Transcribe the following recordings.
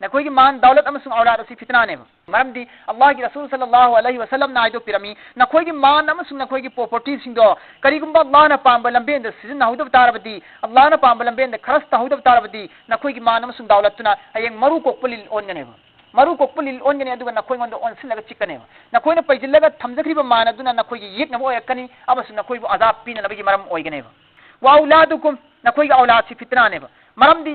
नखोई की मान दौलत अमसुंग औलाद असी फितना ने मरमदी अल्लाह की रसूल सल्लल्लाहु अलैहि वसल्लम ना आइदो पिरमी नखोई की मान अमसुंग नखोई की प्रॉपर्टी सिंदो करीगुंबा अल्लाह ना पांबा लंबे द सीजन हौदब तारबदी अल्लाह ना पांबा लंबे द खरस हौदब तारबदी नखोई की मान अमसुंग दौलत तुना हयेंग मरु कोकपलिल ओनगने मरु कोकपलिल ओनगने अदुगा नखोई गोंद ओनसिलगा चिकने नखोई न पैजिलगा थमजखरिबा मान अदुना नखोई की येक नबो एकनी अमसुंग नखोई बु अजाब पीना नबगी मरम ओइगने वा औलादुकुम नखोई का औलाद सी फितना ने मरमदी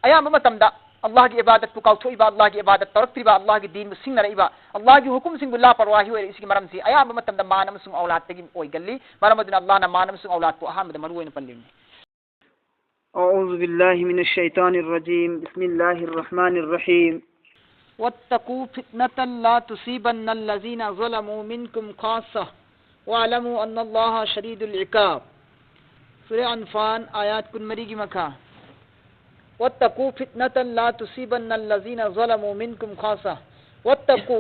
अयाम मतमदा अल्लाह की इबादत को काउथोइबा अल्लाह की इबादत तौरक्तिबा अल्लाह की दीन सिंग नरइबा अल्लाह की हुकुम सिंग ला परवाही होय इसकी मरम सी अयाम मतमदा मानम सुंग औलाद तगी ओय गल्ली मरम अदुना अल्लाह ना मानम सुंग औलाद को अहम मरु ओय पल्लिम अऊज़ु बिल्लाहि मिनश शैतानिर रजीम बिस्मिल्लाहिर रहमानिर रहीम वत्तकू फितनतन ला तुसीबन्नल लज़ीना ज़लमू मिनकुम खासा वअलमू अन्नल्लाहा शदीदुल इकाब सूरह अनफाल आयत कुनमरी की मका वत्तकू फितनतन ला तुसीबन्नल लज़ीना ज़लमू मिनकुम खासा वत्तकू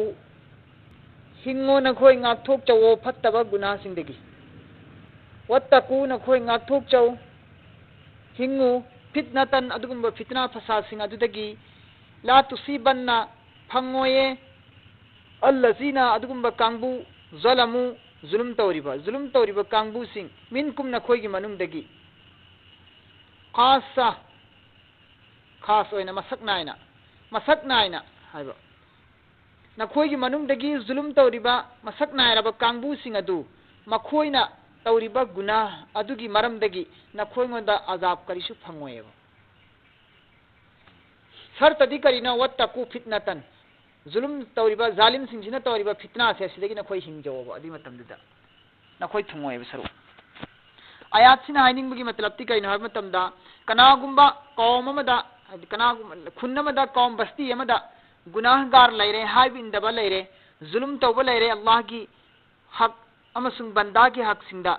हिंगो नखोई ngakthoक चवो फत्तबा गुनाह सिंदगी वत्तकू नखोई ngakthoक चव हिंगो फितनतन अदुगुंबा फितना फसाद सिंग अदुदगी ला तुसीबन्ना फंगोये अल्लज़ीना अदुगुंबा कांगबू ज़लमू जुलुम तौरिबा कांगबू सिंग मिनकुम नखोई की मनुंगदगी खासा खास ओइना मसक नायना हाइबा नखोई की मनुंगदगी जुलुम तौरिबा मसक नायरबा कांगबू सिंग अदु मखोइना तौरिबा गुनाह अदुगी मरमदगी नखोई गोंदा अजाब करिसु फंगोयेबा शर्तदी करिना वत्तकू फितनतन जुलुम तौरिबा जालिम सिंगसिना तौरिबा फितना से सिदगी नखोई हिंजोबा अदि मतमदुदा नखोई थुंगोयेबा सरो आयात सिना हाइनिंगबगी मतलबती करिना हाब मतमदा कनागुंबा कौम अमदा कनागुंबा खुन्नमदा कौम बस्ती अमदा गुनाहगार लेरे हाइबिंदबा लेरे जुलुम तौबा लेरे अल्लाह की हक अमसुंग बंदा की हक सिंदा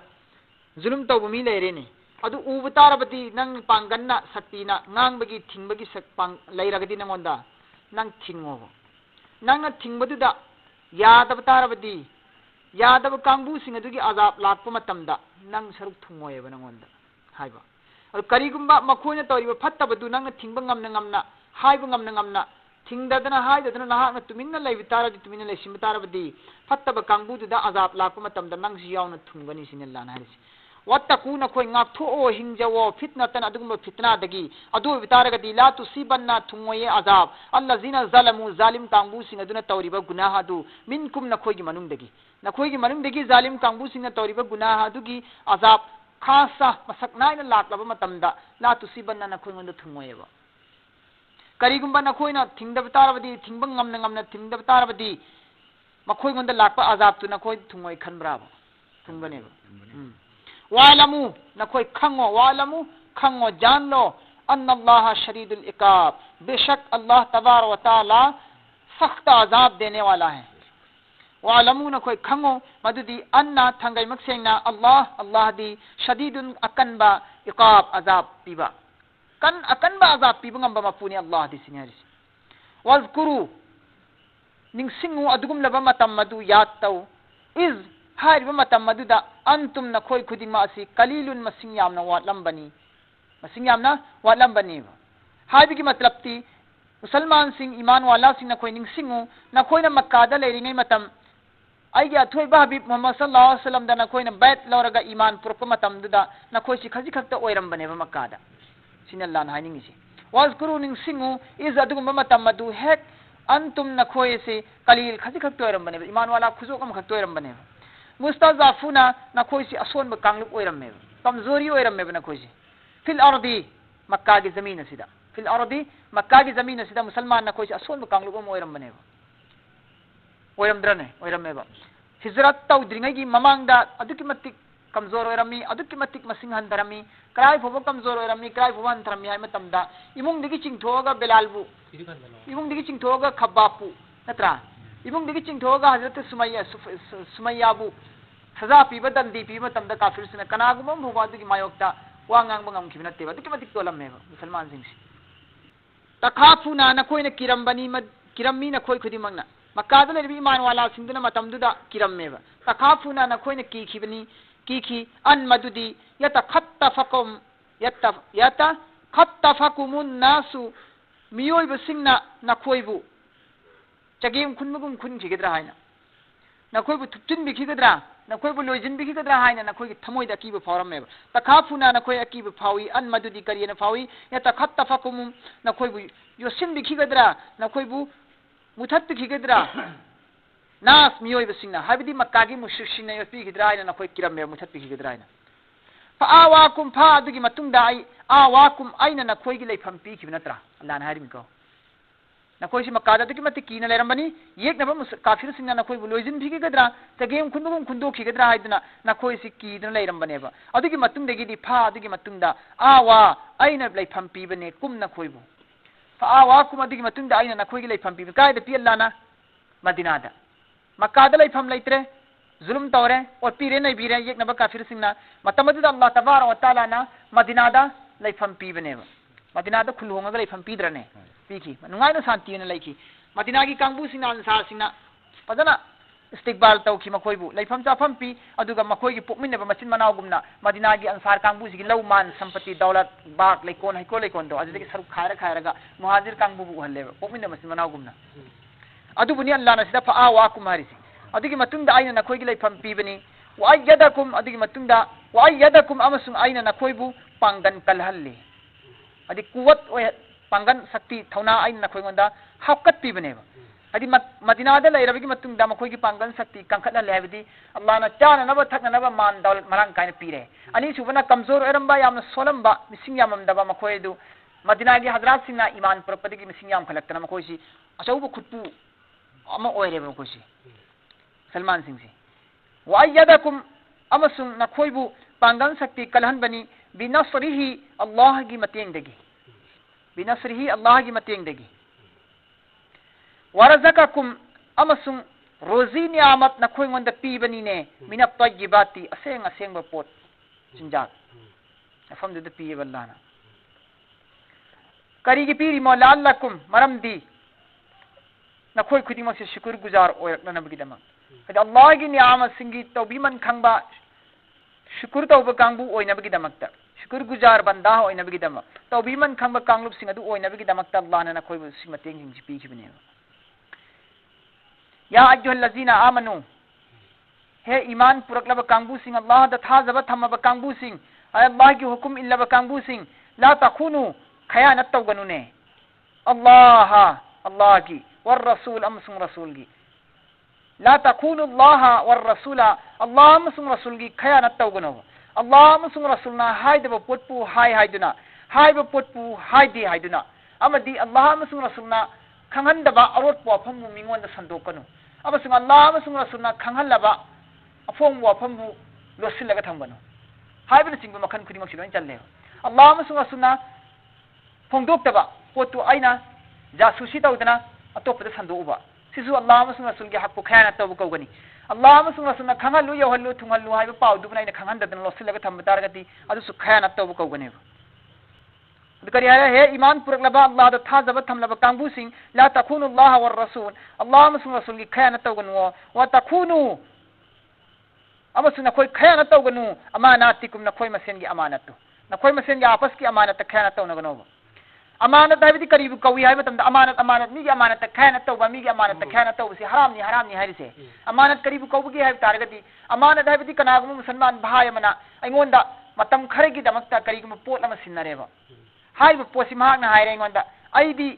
जुलुम तौबा मी लेरे ने अदु उब तारबती नंग पांगन्ना शक्तिना ngangbagi thingbagi sakpang lairagadi nangonda nang thingobo nang thingbaduda yadab tarabadi yadab kangbu singadugi azab lakpa matamda nang saruk thungoyeba nangonda haiba adu karigumba makhona toriba fattabadu nang thingba ngamna haiba ngamna thingdadana haidadana nahakna tuminna leibitara tuminna lesim tarabadi fattaba kangbu duda azab lakpa matamda nang siyawna thungani sinallan harisi वत्तकू नखोई ngaktho hingjawo fitnatan adugumba fitna dagi adu bitaragadi la tusibanna thungoye azab allazina zalamu zalim kangbu sing aduna tawriba gunah adu minkum nakhoi gi manung dagi zalim kangbu sing na tawriba gunah adu gi azab khasa masaknaina laklaba matamda la tusibanna nakhoi ngonda thungoye ba karigumba nakhoi na thingda bitarabadi thingbang ngamna thingda bitarabadi makhoi ngonda lakpa azab tu nakhoi thungoi khanbra ba thungbane ba वालमु नखोई खंगो जान लो अन्नल्लाह शदीदुल इकाब बेशक अल्लाह तबारक व तआला सख्त अजाब देने वाला है वालमु नखोई खंगो मदुदी अन्ना थंगई मक्सेंगना अल्लाह दी शदीदुन अकनबा इकाब अजाब पीबा अकनबा अजाब पीबा ngamba मपुनी अल्लाह दी सिंगारी वज़कुरु निंगसिंगु अदुगुम लबा मतम मदु याद तौ इज हारिबा मतम मदुदा अंतुम नखोई खुदिमा असि कलीलुन मसिंग यामना वाटलंबनी हाइबिगी मतलबती मुसलमान सिंग ईमान वाला सिंग नखोई निंगसिंगु नखोइना मक्कादा लेरिंगै मतम आइगे अथोइबा हबीब मुहम्मद सल्लल्लाहु अलैहि वसल्लम दा नखोइना बैत लौरगा ईमान पुरप मतमदुदा नखोइसि खजि खक्ता ओइरंबनेबा मक्कादा सिनल्लान हाइनिंगिसि वाजकुरु निंगसिंगु इज अदुगुम मतम मदु हेक अंतुम नखोइसि कलील खजि खक्ता ओइरंबनेबा ईमान वाला खुजोकम खक्ता ओइरंबनेबा मुस्ताजाफुना नखोइसि असोनब कांगलुप ओइरमेब कमजोरी ओइरमेब नखोइसि फिल अर्दी मक्का की जमीन असिदा फिल अर्दी मक्का की जमीन असिदा मुसलमान नखोइसि असोनब कांगलुप ओइरमबनेब ओइरमद्रने ओइरमेब हिजरत तौद्रिङै की ममांगदा अदुकि मतिक कमजोर ओइरमी अदुकि मतिक मसिंग हंदरमी क्राय फोबो कमजोर ओइरमी क्राय फोबो हंदरमी हाय मतमदा इमुंगदिगी चिंगथोगा बेलालबु इमुंगदिगी चिंगथोगा खब्बापु नत्रा इमुंगदिगी चिंगथोगा हजरत सुमैयाबु सजा पीबा दंदी पीबा तमदा काफिरसिना कनागुमम भुबादुगी मायोक्ता वांगांग ngam नत्तेबा दुकि मतिक तोलमेबा मुसलमान सिंगसि तखाफुना नखोइना किरम्मी नखोइ खुदिमंगना मक्कादा लेबि ईमान वाला सिंगदुना मतमदुदा किरम्मेबा तखाफुना नखोइना कीखी अन मदुदी यतखत्तफकुमुन नासु मियोइबसिंगना नखोइबु चगेम खुनमगुम खुनखिगद्रा हाइना नखोइबु थुपचिनबिखिगद्रा नखोइबु लोइजिनबिखिगद्रा हाइना नखोइगि थमोइदा अकीबा फावरमेब तखाफुना नखोइ अकीबा फावी अन मदुदि करियना फावी या तखत तफकुम नखोइबु योसिनबिखिगद्रा नखोइबु मुथत्बिखिगद्रा नास मियोइबसिंगना हाबिदि मक्कागी मुश्रिकसिंगना योपिखिगद्रा हाइना नखोइ किरमेब मुथत्बिखिगद्रा हाइना आवाकुम फा अदुगी मतुंगदा आई आवाकुम आइना नखोइगी लेफम पीखिब नत्रा अल्लाह हारिमिको नखोइसि मक्कादा दुगी मति कीना लेरमबनी येकनबा काफिरसिंगना नखोइबु लोइजिन फिगिगद्रा तगेम खुंदुगुम खुंदोखिगद्रा हाइदना नखोइसि कीदना लेरमबनेबा अदुगी मतुंगदगी फा अदुगी मतुंगदा आवा आइना लेफम पीबने कुम नखोइबु फा आवाकुम अदुगी मतुंगदा आइना नखोइगी लेफम पीब कायदा पी अल्लाहना मदीनादा मक्कादा लेफम लेत्रे जुलुम तौरे और पीरे नहीं पीरे एक नबा काफिर सिंगना मतमदुदा अल्लाह तबारक व तआला ना मदीनादा लेफम पीबनेबा मदीनादा खुलहोंगा लेफम पीद्रने पीखी नुंगाइना शांति ने लेखी मदीना की कांगबू सिंगना अंसार सिंगना फजना इस्तिकबाल तौखी मखोइबु लेफम चाफम पी अदुगा मखोइगी पुकमिनबा मचिन मनावगुमना मदीना की अंसार कांगबू सिगी लौ मान संपत्ति दौलत बाग लेकोन हैको लेकोन दो अदुदगी सरुक खायरा खायरागा मुहाजिर कांगबू हल्लेबा पुकमिनबा मचिन मनावगुमना अदुबुनी अल्लाह ना सिदा फा वा कुमारिसी अदुगी मतुंगदा आइना नखोइगी लेफम पीबनी वायदकुम अदुगी मतुंगदा वायदकुम अमसुंग आइना नखोइबु पांगन कलहल्ली अदि कुवत पांगन शक्ति थौना आइना नखोइगोंदा हाकत पीबनेबा अदि मदीनादा लेरबगी मतुंगदा मखोइगी पांगन शक्ति कंखतले हाबिदि अल्लाह ना चाननबा थकनबा मान दौलत मरांग कायना पीरे अनि सुबना कमजोर एरंबा यामना सोलंबा मिसिंग याममदबा मखोइदु मदीनागी हजरत सिंगना ईमान पुरपदगी मिसिंग याम खलक्तना मखोइसि अचौबु खुटपु अमा ओइरेबा मखोइसि सलमान सिंह से वायदकुम अमसुंग नखोइबु पांगन शक्ति कलहनबनी बिनसरिही अल्लाह की मतेंगदगी बिनसरिही अल्लाह की मतेंगदगी वरज़क़कुम अमसुंग रोजी नियामत नखोइंगोंदा पीबनीने मिन तय्यिबाति असेंग असेंग पोट चिंजाक अफमदुदा पीबा अल्लाहना करीगी पीरी मौलालकुम मरमदी नखोइ खुदिमक से शुक्र गुजार ओयरकनबगिदमक अल्लाह की नियाम सिंगी तौबीमन खंबा शुक्र तौब कांगबू ओइनबगिदमक्ता शुक्र गुजार बंदा ओइनबगिदमक तौबीमन खंबा कांगलुब सिंग अदु ओइनबगिदमक्ता अल्लाह ना नखोइ सिंग मतेंग सिंग पीखिबने या अय्युहल्लज़ीना आमनु हे ईमान पुरकलब कांगबू सिंग अल्लाह दा थाजब थमब कांगबू सिंग अल्लाह की हुकुम इल्लब कांगबू सिंग ला तखुनु खयानत तौगनुने अल्लाह अल्लाह की वर रसूल अमसुंग रसूल की ला तखुनु अल्लाह वर रसूला अल्लाह अमसुंग रसूल की खयानत तौगनो अल्लाह अमसुंग रसूलना हाइदब पोटपु हाइ हाइदुना हाइब पोटपु हाइदि हाइदुना अमदि अल्लाह अमसुंग रसूलना खंगहनदबा अरोट वाफमु मिंगोंदा संदोकनु अमसुंग अल्लाह अमसुंग रसूलना खंगहनलबा अफोंग वाफमु लोसिलगा थंगनु हाइबन सिंग मखन खुदिमक सिलोइन चल्ले अल्लाह अमसुंग रसूलना फोंदोक्तबा पोटु आइना जासुसी तौदना अतोपदा संदोउबा सिसु अल्लाह अमसुंग रसूल के हकु खयानत तौब कौगनी अल्लाह अमसुंग रसूलना खंगहलु यौहलु थुंगहलु हाइब पाउदुबना इना खंगहनदना लोसिलगा थंब तारगति अदुसु खयानत तौब कौगने करी है ईमान पुरकलबा अल्लाह दा थाजब थमलबा कांगबू सिंग ला तखुनु अल्लाह वर रसूल अल्लाह अमसुंग रसूल की खयानत तौगनु व तखुनु अमसुंग नखोइ खयानत तौगनु अमानातिकुम नखोइ मसेन की अमानत नखोइ मसेन की आपस की अमानत खयानत तौनगनो अमानत है करीब कौई है मतलब अमानत अमानत मी की अमानत खयानत तौबा मी की अमानत खयानत तौबा से हराम नि हारिसे अमानत करीब कौबगी है तारगति अमानत है कनागुम मुसलमान भाई मना अइंगोंदा मतम खरेगी दमक्ता करीगुम पोट अमा सिन्नरेबा हाइब पोसी महाकना हाइरे अइंगोंदा अइदी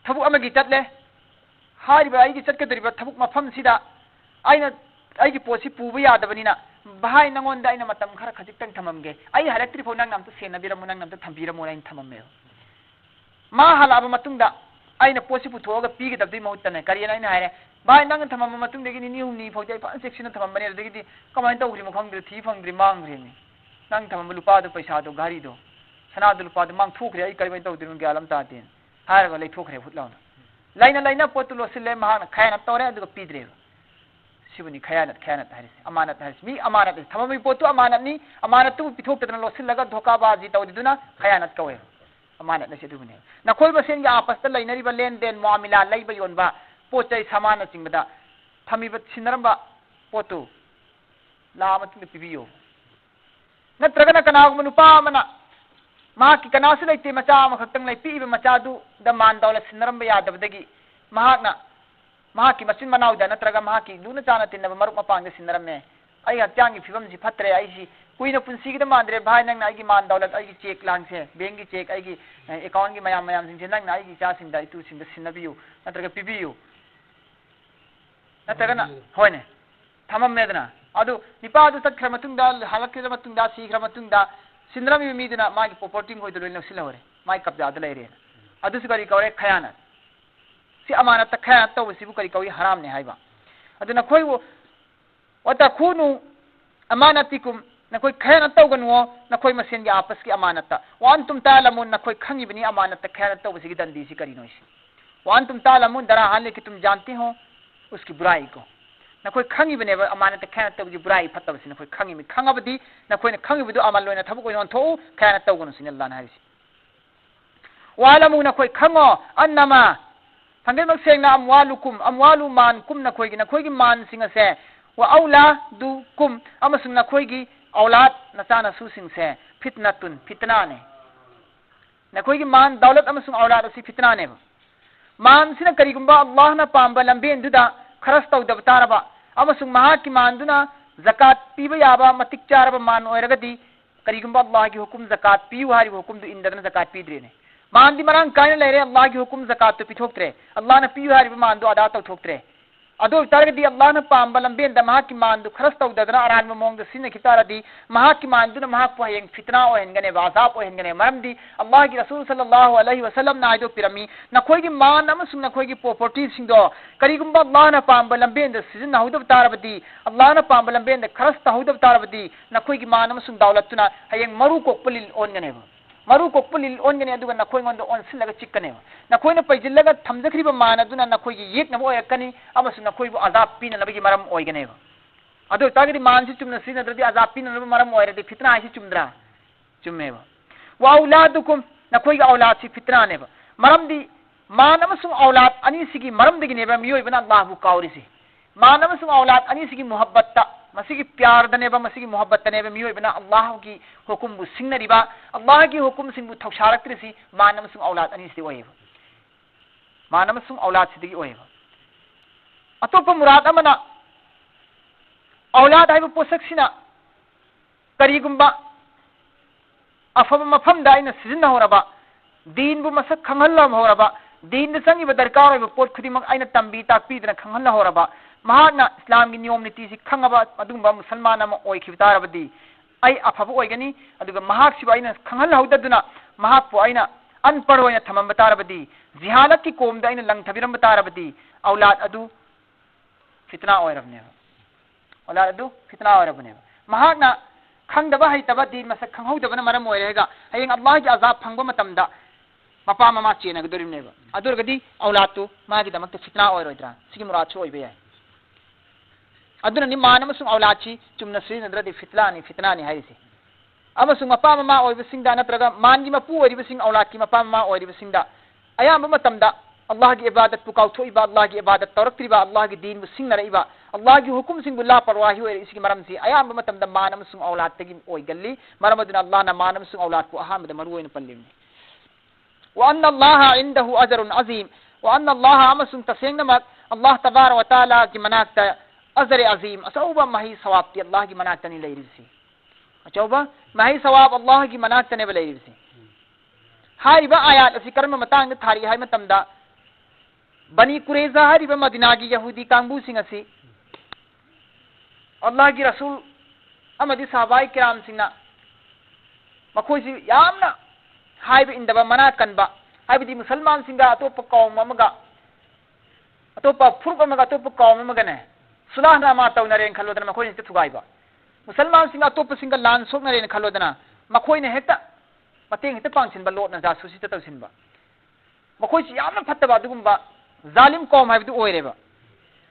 थबुक अमगी चतले हारिबा अइगी चतकदरिबा थबुक मफम सिदा अइना अइगी पोसी पुबा यादबनिना भाई नंगोंदा अइना मतम खरा खजिक्तंग थममगे अइ हलक्त्रि फौ नंग नामता सेनबिरमु नंग नामता थंबिरमु अइना थमममे मा हलाबा मतुंगदा अइना पोसी पुथोगा पीगदबदि महूतने करियना अइना हाइरे भाई नंग थमम मतुंगदगी नि हुमनि फौजै फान सेक्शन थममबने अदगी कमाइन तौग्रि मखंगदि थी फंगद्रि मांग्रिनि नंग थमम लुपादो पैसादो गारिदो सनादो लुपादो मांगथोख्रे अइ करिबै तौदिरु ग्यालम ताते हारगा लैथोख्रे फुटलाउना लाइना पोतु लोसिले महान खयानत तौरे अदुगा पीद्रे सिबुनी खयानत हारिसे अमानत हारिसे मी अमानत थममी पोतु अमानत नि अमानत तु पिथोक्तदना लोसिलगा धोकाबाजी तौदिदुना खयानत कवे अमानत नसे दुबने नखोइ बसेन या आपस्ता लैनरिबा लेन देन मुआमिला लैबा योनबा पोचै सामान चिंगदा थमीबा सिनरंबा पोतु लामत पिबियो नत्रगना कनागुम नुपा मना मा की कनासु लेते मचा अमा खक्तंग लै पीबा मचादु द मान दौलत सिनरम यादबदगी महाकना महाकी मचिन मनाउदा नत्रगा महाकी लुना चाना तिन्नबा मरुप मपांग सिनरमे आई हत्यांगी फिबम जी फत्रे आई सी कुइना पुंसी गिदा मांद्रे भाई नंग आई मान दौलत आई चेक लांग से बैंक की चेक आई अकाउंट की मयाम मयाम सिंग नंग आई चा सिंग दाई तू सिंग सिनबियु नत्रगा पिबियु नत्रगा ना होने थमम मेदना अदु निपादु तख्र मतुंगदा हलक्र मतुंगदा सीख्र मतुंगदा सिनरमी मीदना मागी प्रॉपर्टी होय दलो नसिला होरे माई कब्जा द लेरे अदु सिगरी कवरे खयाना सी अमानत खयाना तो सिबु करी कवि हराम ने हाइबा अदु नखोय वो वता खुनु अमानतिकुम नखोय खयाना तौगनुओ नखोय मसेन की आपस की अमानत वान तुम तालमुन नखोय खंगिबनी अमानत खयाना तौ सिगी दंदी सी करी नोइसी वान तुम तालमुन दरा हाले कि तुम जानते हो उसकी बुराई को नखोय खंगिबने अमानत खयाना तौ की बुराई फतबसी नखोय खंगिमी खंगबदी नखोय खंगिबदु अमल लोइना थबु कोइ नथौ खयाना तौगनु सिन अल्लाह ना हाइसी वालमु नखोय खंगो अन्नमा थंगे मक्सेंगना अमवालु मान कुम नखोय की मान सिंग से व औलादुकुम अमसुंग नखोय की औलाद नचाना सुसिंग से फितनतुन फितना ने नखोय की मान दौलत अमसुंग औलाद असि फितना ने मान सिना करिगुंबा अल्लाह ना पांबा लंबेन दुदा खरस तौदब तारबा अमसुंग महा की मान दुना ज़कात पीबा याबा मतिक चारबा मान ओइरगदी करिगुंबा अल्लाह की हुकुम ज़कात पीयु हारि हुकुम दु इंदना ज़कात पीद्रेने मान दी मरंग कायन लेरे अल्लाह की हुकुम ज़कात तो पिथोक्त्रे अल्लाह ने पीयु हारि मान दु अदा तौथोक्त्रे अदो तारगदी अल्लाह ने पांबा लंबेन द महा की मान दु खरस तौदना अरान मोंग द सिन खितारदी महा की मान दुना महा को हयंग फितना ओहेंगने वाजाब ओहेंगने मरमदी अल्लाह की रसूल सल्लल्लाहु अलैहि वसल्लम ना आइदो पिरमी नखोय की मान अमसुंग नखोय की प्रॉपर्टी सिंगदो करिगुंबा अल्लाह ने पांबा लंबेन द सिजन नाहुदब तारबदी अल्लाह ने पांबा लंबेन द खरस ताहुदब तारबदी नखोय की मान अमसुंग दौलतुना हयंग मरु कोकपलिल ओनगने मरु कोकपलिल ओनगने अदुगा नखोय गोंद ओनसिलगा चिकने नखोयना पैजिल्लगा थमजखरिबा मान अदुना नखोय की येकनबो ओयकनी अमसुंग नखोयबो अजाब पीननबगी मरम ओयगने अदु तागदी मान सि चुमना सिनद्रदी अजाब पीननबो मरम ओयरदी फितना आइसि चुमद्रा चुमेबा वा औलादुकुम नखोय की औलाद सि फितना नेबा मरमदी मान अमसुंग औलाद अनिसिगी मरमदगी नेबा मियोयबना अल्लाहबु कावरिसि मान अमसुंग औलाद अनिसिगी मोहब्बत मसीगी प्यार दनेबा मसीगी मोहब्बत दनेबा मियोयबना अल्लाह की हुकुम बु सिंगनरिबा अल्लाह की हुकुम सिंगबु थौसारक्त्रिसि मान अमसुंग औलाद अनिसिदी ओयबा मान अमसुंग औलाद सिदी ओयबा अतोप मुराद अमना औलाद हाइबु पोसक्सिना करिगुंबा अफब मफमदा आइना सिजन होरबा दीन बु मसक खंगहल्लम होरबा दीन संगिबा दरकार होइबा पोट खुदिमक आइना तंबी ताकपीदना खंगहल्ला होरबा महाना इस्लाम की नियम नीति से खंगबा अदुंबा मुसलमान अमा ओइखिब तारबदी आई अफब ओइगनी अदुगा महाक सिबा आइना खंगहल्ला हौददुना महाक पो आइना अनपढ़ ओइना थमम तारबदी जिहालत की कोमदा आइना लंग थबिरम तारबदी औलाद अदु फितना ओइरबने औलाद अदु फितना ओइरबने महाकना खंगदबा हैतबा दीन मसक खंगहौदबना मरम ओइरेगा हयेंग अल्लाह की अजाब फंगबा मतमदा मपा ममा चेनगदोरिमनेबा अदुरगदी औलाद तो मागी दमक फितना ओइरोइद्रा सिगी मुराद सो ओइबे याय अदुना नि मान अमसुंग औलादची Chumna सिनद्रदी फितनानी HiAce अमसुंग Mopa mama ओइबसिंगदा नत्रगा मानगी मपु ओइरिबसिंग औलादकी Mopa mama ओइरिबसिंगदा अयाम मतमदा अल्लाह की इबादत पु काउथोइबा अल्लाह की इबादत तौरक्त्रिबा अल्लाह की दीन बु सिंगनरइबा अल्लाह की हुकुम सिंग बु ला परवाही ओइरि इसकी मरमसी अयाम मतमदा मान अमसुंग औलाद तगी ओइगल्ली मरमदुना अल्लाह ना मान अमसुंग औलाद को अहमद मरु ओइन पल्लिमनी व अन्न अल्लाह इंदहु अजरुन अजीम व अन्न अल्लाह अमसुंग तसेंगनमक अल्लाह तबारक व तआला की मनाक्ता अजर अजीम अचौबा मही सवाब की अल्लाह की मनाक्तनी लैरिबसी अचौबा मही सवाब अल्लाह की मनाक्तने लैरिबसी हारिबा आयात असि कर्म मतांग थारी हाय मतमदा बनी कुरैजा हारिबा मदीना की यहूदी कांगबू सिंग असि अल्लाह की रसूल अमदी सहाबाई किराम सिंगना मखोइसि यामना हाइबा इंदबा मना कनबा हाइबदी मुसलमान सिंगा अतोप कौम अमगा अतोप फुर्ब अमगा अतोप कौम अमगने सुलाहनामा तौनरेन खलोदना मखोइने ते थुगाइबा मुसलमान सिंगा अतोप सिंगा लान सोकनरेन खलोदना मखोइने हेक्ता मतेंग हेक्ता पांगसिनबा लोटना जासुसि ते तौसिनबा मखोइसि यामना फत्तबा दुगुंबा जालिम कौम हाइबदु ओइरेबा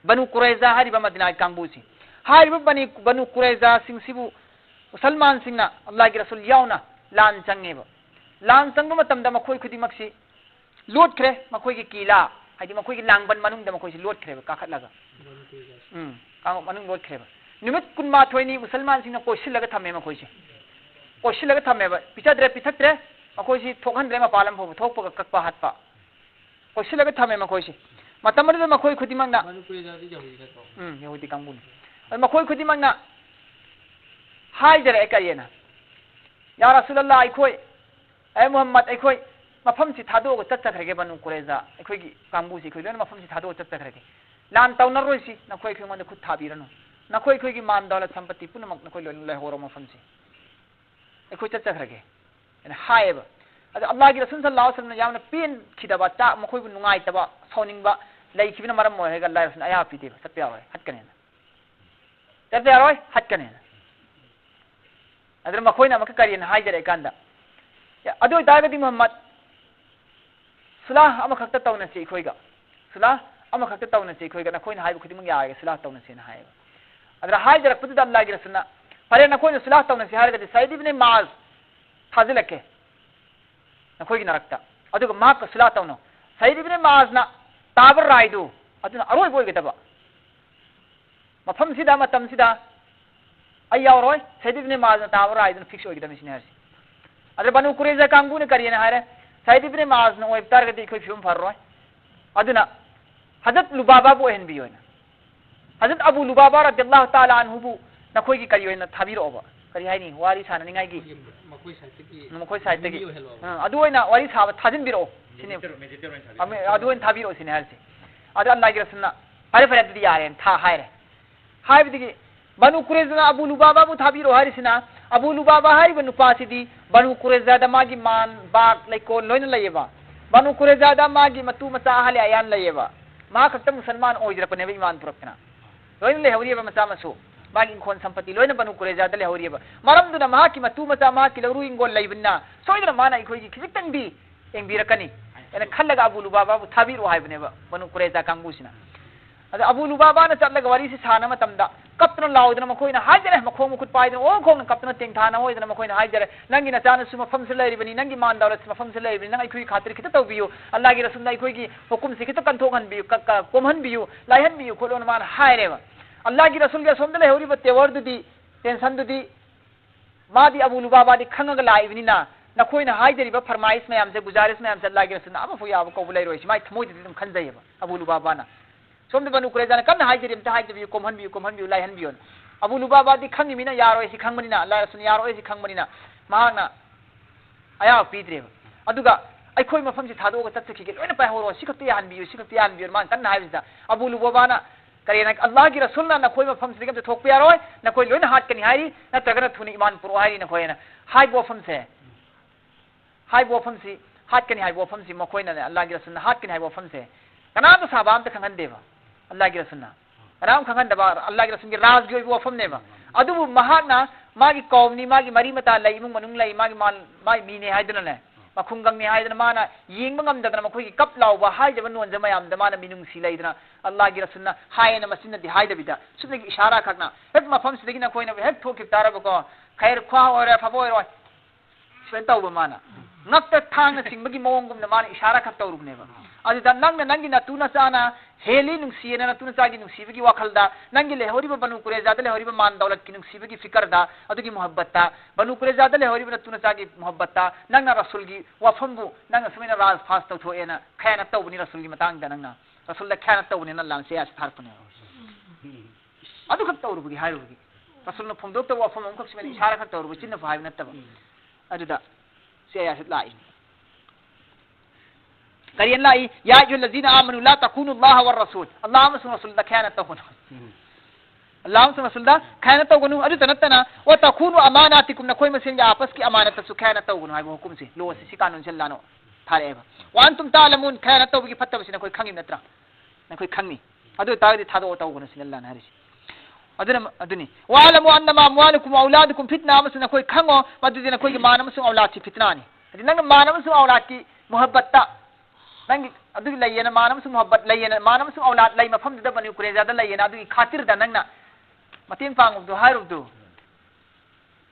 बनु कुरैजा हारिबा मदीना कांगबुसि हारिबा बनु कुरैजा सिंगसिबु मुसलमान सिंगना अल्लाह की रसूल यावना लान चंगेबा लान चंगबा मतमदा मखोइ खुदिमक्सि लोटख्रे मखोइ की कीला हाइदि मखोइ की लांगबन मनुंगदा मखोइसि लोटख्रेबा काखतलागा कांग मनुंग लोटख्रेबा निमित कुनमाथोइनी मुसलमान सिंगना कोइसिलगा थमे मखोइसि कोइसिलगा थमेबा पिछाद्रे पिथक्त्रे मखोइसी थोकहंद्रे मपालम फोब थोकपग कक्पा हत्पा कोसिलग थमे मखोइसी मतमद मखोइ खुदिमंगना यहुदी कांगुन मखोइ खुदिमंगना हाइजरे करियना या रसूलुल्लाह अखोइ ए मोहम्मद अखोइ मफम से थादोग चचखरगे बनु कुरेजा अखोइगी कांगुसी खoi लोन मफम से थादोग चचखरगे लान तौनरोइसी नखोइ खमन खुद थाबिरनु नखोइ खोइगी मान दौलत संपत्ति पुनमक नखोइ लोन लेहोरो मफम से अखोइ चचखरगे एन हाइब अद अल्लाह की रसूल सल्लल्लाहु अलैहि वसल्लम यामना पेन खिदबा ता मखोइ बु नुंगाइतबा सौनिंगबा लेखिबिना मरम मोहेगा अल्लाह रसूल आया पीदेबा सत्यारोय हटकनेना सत्यारोय हटकनेना अदर मखोइना मक करियन हाइजरे कांदा अदो दागदी मोहम्मद सुलाह अमखक्त तौनसी खोइगा सुलाह अमखक्त तौनसी खोइगा नखोइना हाइब खुदिमंग यागे सुलाह तौनसी ना हाइब अदर हाइजरकपुद अल्लाह की रसूलना फरे नखोइना सुलाह तौनसी हारगदि सईद इब्न माज थाजिलके नखोइगी नरक्ता अदुग माक सुलाह तौनो सईद इब्न माजना ताबर राइदु अदुना अरोय बोइगदबा मफम सिदा मतम सिदा अय्यावरोय सईद इब्न माजना ताबर राइदु फिक्स ओइगदम सिनहरसी अदर बनु कुरेजा कांगुन करियना हारे सईद इब्न माजना ओइबतारगदि खोइ फिउम फररोय अदुना हजरत लुबाबा बु एहनबियोना हजरत अबू लुबाबा रदियल्लाहु ताला अन्हु नखोइगी करियोना थाबिरोबा करि हाइनी वारी साननिंगाइगी मखोइ साइडगी अदुओइना वारी साबा थाजिनबिरो सिने अदुओइन थाबिरो सिने हरसी अदु अल्लाह की रसूलना फरे फरे अदुदि यारेन था हाइरे हाइबदिगी बनु कुरेजा अबू लुबाबा बु थाबिरो हरिसिना अबू लुबाबा हाइब नुपासिदी बनु कुरेजा दा मागी मान बाग लेको लोइन लयेबा बनु कुरेजा दा मागी मतु मचा हले आयान लयेबा मा खक्त मुसलमान ओइजरपनेबा ईमान पुरक्तना लोइन लेहौरियबा मचा मसु मागी इंखोन संपत्ति लोइन बनु कुरेजा दा लेहौरियबा मरमदुना मा की मतु मचा मा की लौरु इंगोल लैबना सोइदना माना इखोइगी खिजितंदी एंबिरकनी एना खल्लगा अबू लुबाबा बु थाबिरो हाइबनेबा बनु कुरेजा कांगुसिना अद अबू लुबाबा न चलगा वारी से साना मतमदा कप्तन लाउदना मखोइना हाइजरे मखोम खुद पाइदना ओ खोम कप्तन तेंथाना होइदना मखोइना हाइजरे नंगी नचाना सु मफम से लैरिबनी नंगी मान दौलत मफम से लैरिबनी नंग इखोइ खातिर खित तौबियो अल्लाह की रसूल इखोइगी हुकुम से खित कंथोहन बियो कोमहन बियो लायहन बियो खोलोन मान हाइरेबा अल्लाह की रसूल के सोमदले होरिबा तेवरदुदी टेंशनदुदी मादी अबू लुबाबा दी खंगगा लाइबनिना नखोइना हाइजरिबा फरमाइश मयाम से गुजारिश मयाम से अल्लाह की रसूल अबा फुयाब कौबुलै रोइस माइ थमोइदि दम खनजैबा अबू लुबाबा ना सोमदे बनु कुरेजा कन हाइजरि मता हाइजरि कोमहन बियो लाइहन बियो अबू लुबाबा दी खंगिमिना यारोइ सि खंगमनिना अल्लाह रसूल यारोइ सि खंगमनिना माना आया पीद्रेबा अदुगा अखोइ मफम से थादोगा तत्सखिगे लोइना पाइहोरो सिखत यान बियो मान कन हाइजदा अबू लुबाबा ना करेना अल्लाह की रसूल ना नखोइ मफम से गम थोक यारोइ नखोइ लोइना हात कनि हाइरि नत्रगना थुनि ईमान पुरो हाइरि नखोइना हाइ बोफम से हात कनि हाइ बोफम से मखोइना अल्लाह की रसूल ना हात कनि हाइ बोफम से कना तो साबाम त खंगन देबा अल्लाह की रसूल ना राम खंगन दबा अल्लाह की रसूल की राज की वफम नेबा अदुबु महाना मागी कौमनी मागी मरी मता लई इमुंग मनुंग लई मागी माई मीने हाइदना ने मखुंगंगने हाइदना माना Ying ngam मखोई cup लाउबा हाइजब known जमायाम Damana मिनुंग सिलैदना अल्लाह की रसूलना हायना मसिन दि हाइदबिदा सुनगी इशारा खकना हेक मफम सिदगिना कोइना हेक थोकि तारबको खैर ख्वा ओरे फबोय रोय स्वेन तौबा माना नक्ता थांगना सिंगबगी मवंगुमना माना इशारा खक तौरुबनेबा अदुदा नंगना नंगी नतुना चाना हेली नुंसियना नतुना चागी नुंसिबगी वाखलदा नंगी लेहौरिबा बनु कुरेजादा लेहौरिबा मान दौलत की नुंसिबगी फिकरदा अदुगी मोहब्बतता बनु कुरेजादा लेहौरिबा नतुना चागी मोहब्बतता नंगना रसूलगी वफमबु नंगा सुमिना राज फास तौथोएना खयाना तौबनी रसूलगी मतांगदा नंगना रसूलदा खयाना तौबनीना लांसे यास थारपने अदु खक तौरुबगी हाइरुबगी रसूलना फोंदोक्ता वफम अमखक सिमेना इशारा खक तौरुबगी चिन्ना फाइब नत्तबा अदुदा से यास लाई करियन लाई या अय्युहल्लज़ीना आमनु ला तकुनुल्लाह वर रसूल अल्लाह व रसूल दा खयाना तौगनु अल्लाह व रसूल दा खयाना तौगनु अदु तनतना व तकुनु अमानातिकुम नखोय मसेन या आपस की अमानत सु खयाना तौगनु हाइबो हुकुम से लो से कानून से लानो थारेबा व अंतुम तालमुन खयाना तौबगी फत्तब से नखोय खंगी नत्रा नखोय खंगी अदु तागदि थादो तौगनु से अल्लाह हरिसि अदुनी वालमु अन्नमा अमवालुकुम औलादुकुम फितना मस नखोय खंगो मदुदि नखोय की मानमसु औलाद की फितनानी अदि नंग मानमसु औलाद की मोहब्बतता नंगी अदुगी लयना मानमसु मोहब्बत लयना मानमसु औलाद लय मफम द बनु कुरेजादा लयना अदुगी खातिर द नंगना मतें पांगुदु हारुदु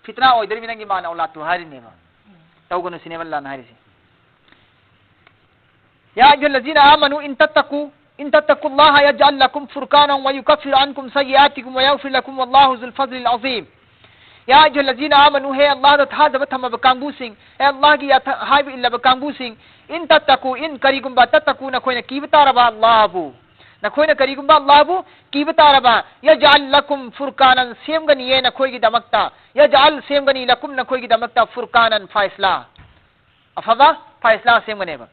फितना ओइदरि नंगी मान औलाद तो हारिनेबा तौगनु सिनेबल्ला नारिसि या अय्युहल्लज़ीना आमनु इन तत्तकुल्लाह यजअल लकुम फुरकाना व युकफ्फिर अन्कुम सय्यिआतिकुम व यगफिर लकुम वल्लाहु ज़ुल फज़लिल अज़ीम या अय्युहल्लज़ीना आमनू हे अल्लाह दा थाजब थमब कांगबुसिंग हे अल्लाह की हाइब इल्लब कांगबुसिंग इन तत्तकू इन करीगुंबा तत्तकू नखोइना कीबतारबा अल्लाहबु नखोइना करीगुंबा अल्लाहबु कीबतारबा यजअल लकुम फुरकानन सेमगनिये नखोइगी दमक्ता यजअल सेमगनी लकुम नखोइगी दमक्ता फुरकानन फैसला अफबा फैसला सेमगनेबा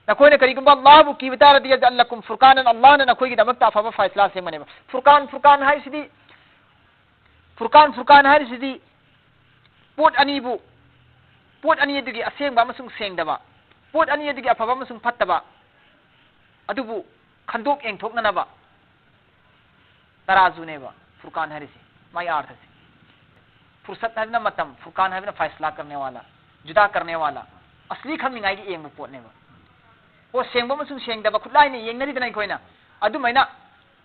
नखोइना करीगुंबा अल्लाहबु कीबतारदी यजअल लकुम फुरकानन अल्लाह ने नखोइगी दमक्ता अफबा फैसला सेमगनेबा फुरकान हाइसिदी फुरकान हाइसिदी पोट अनीबु पोट अनी अदुगी असेंगबा अमसुंग सेंगदबा पोट अनी अदुगी अफबा अमसुंग फत्तबा अदुबु खंदोक एंथोकननबा तराजुनेबा फुरकान हारिसी माय अर्थ से फुर्सत है ना मतम फुरकान है ना फैसला करने वाला जुदा करने वाला असली खमिंगाई की एंग पोटनेबा ओ सेंगबा अमसुंग सेंगदबा खुलाई ने येंगनरी दना खोइना अदुमैना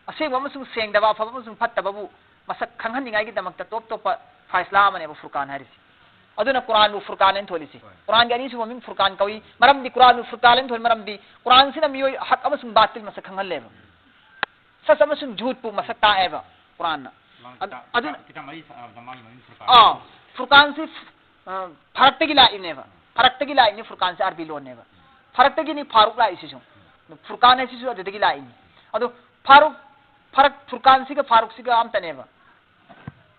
असेंगबा अमसुंग सेंगदबा अफबा अमसुंग फत्तबाबु मसक खंगहनिंगाई की दमकता टॉप टॉप फैसला अमनेबा फुरकान हारिसी अदुना कुरान बु फुरकान एन थोलिसी कुरान की अनीसु ममिंग फुरकान कवि मरमदी कुरान बु फुरकान एन थोल मरमदी कुरान सिना मियोय हक अमसुंग बातिल मसक खंगहलेबा सच अमसुंग झूठ पु मसक ताएबा कुरान ना अदुना फुरकान से फरक्तगी लाइनेबा फरक्तगी लाइने फुरकान से अरबी लोनेबा फरक्तगी नि फारूक लाइसिसु फुरकान ऐसिसु अदुदगी लाइने अदु फारूक फरक फुरकान से का फारूक से का आमतनेबा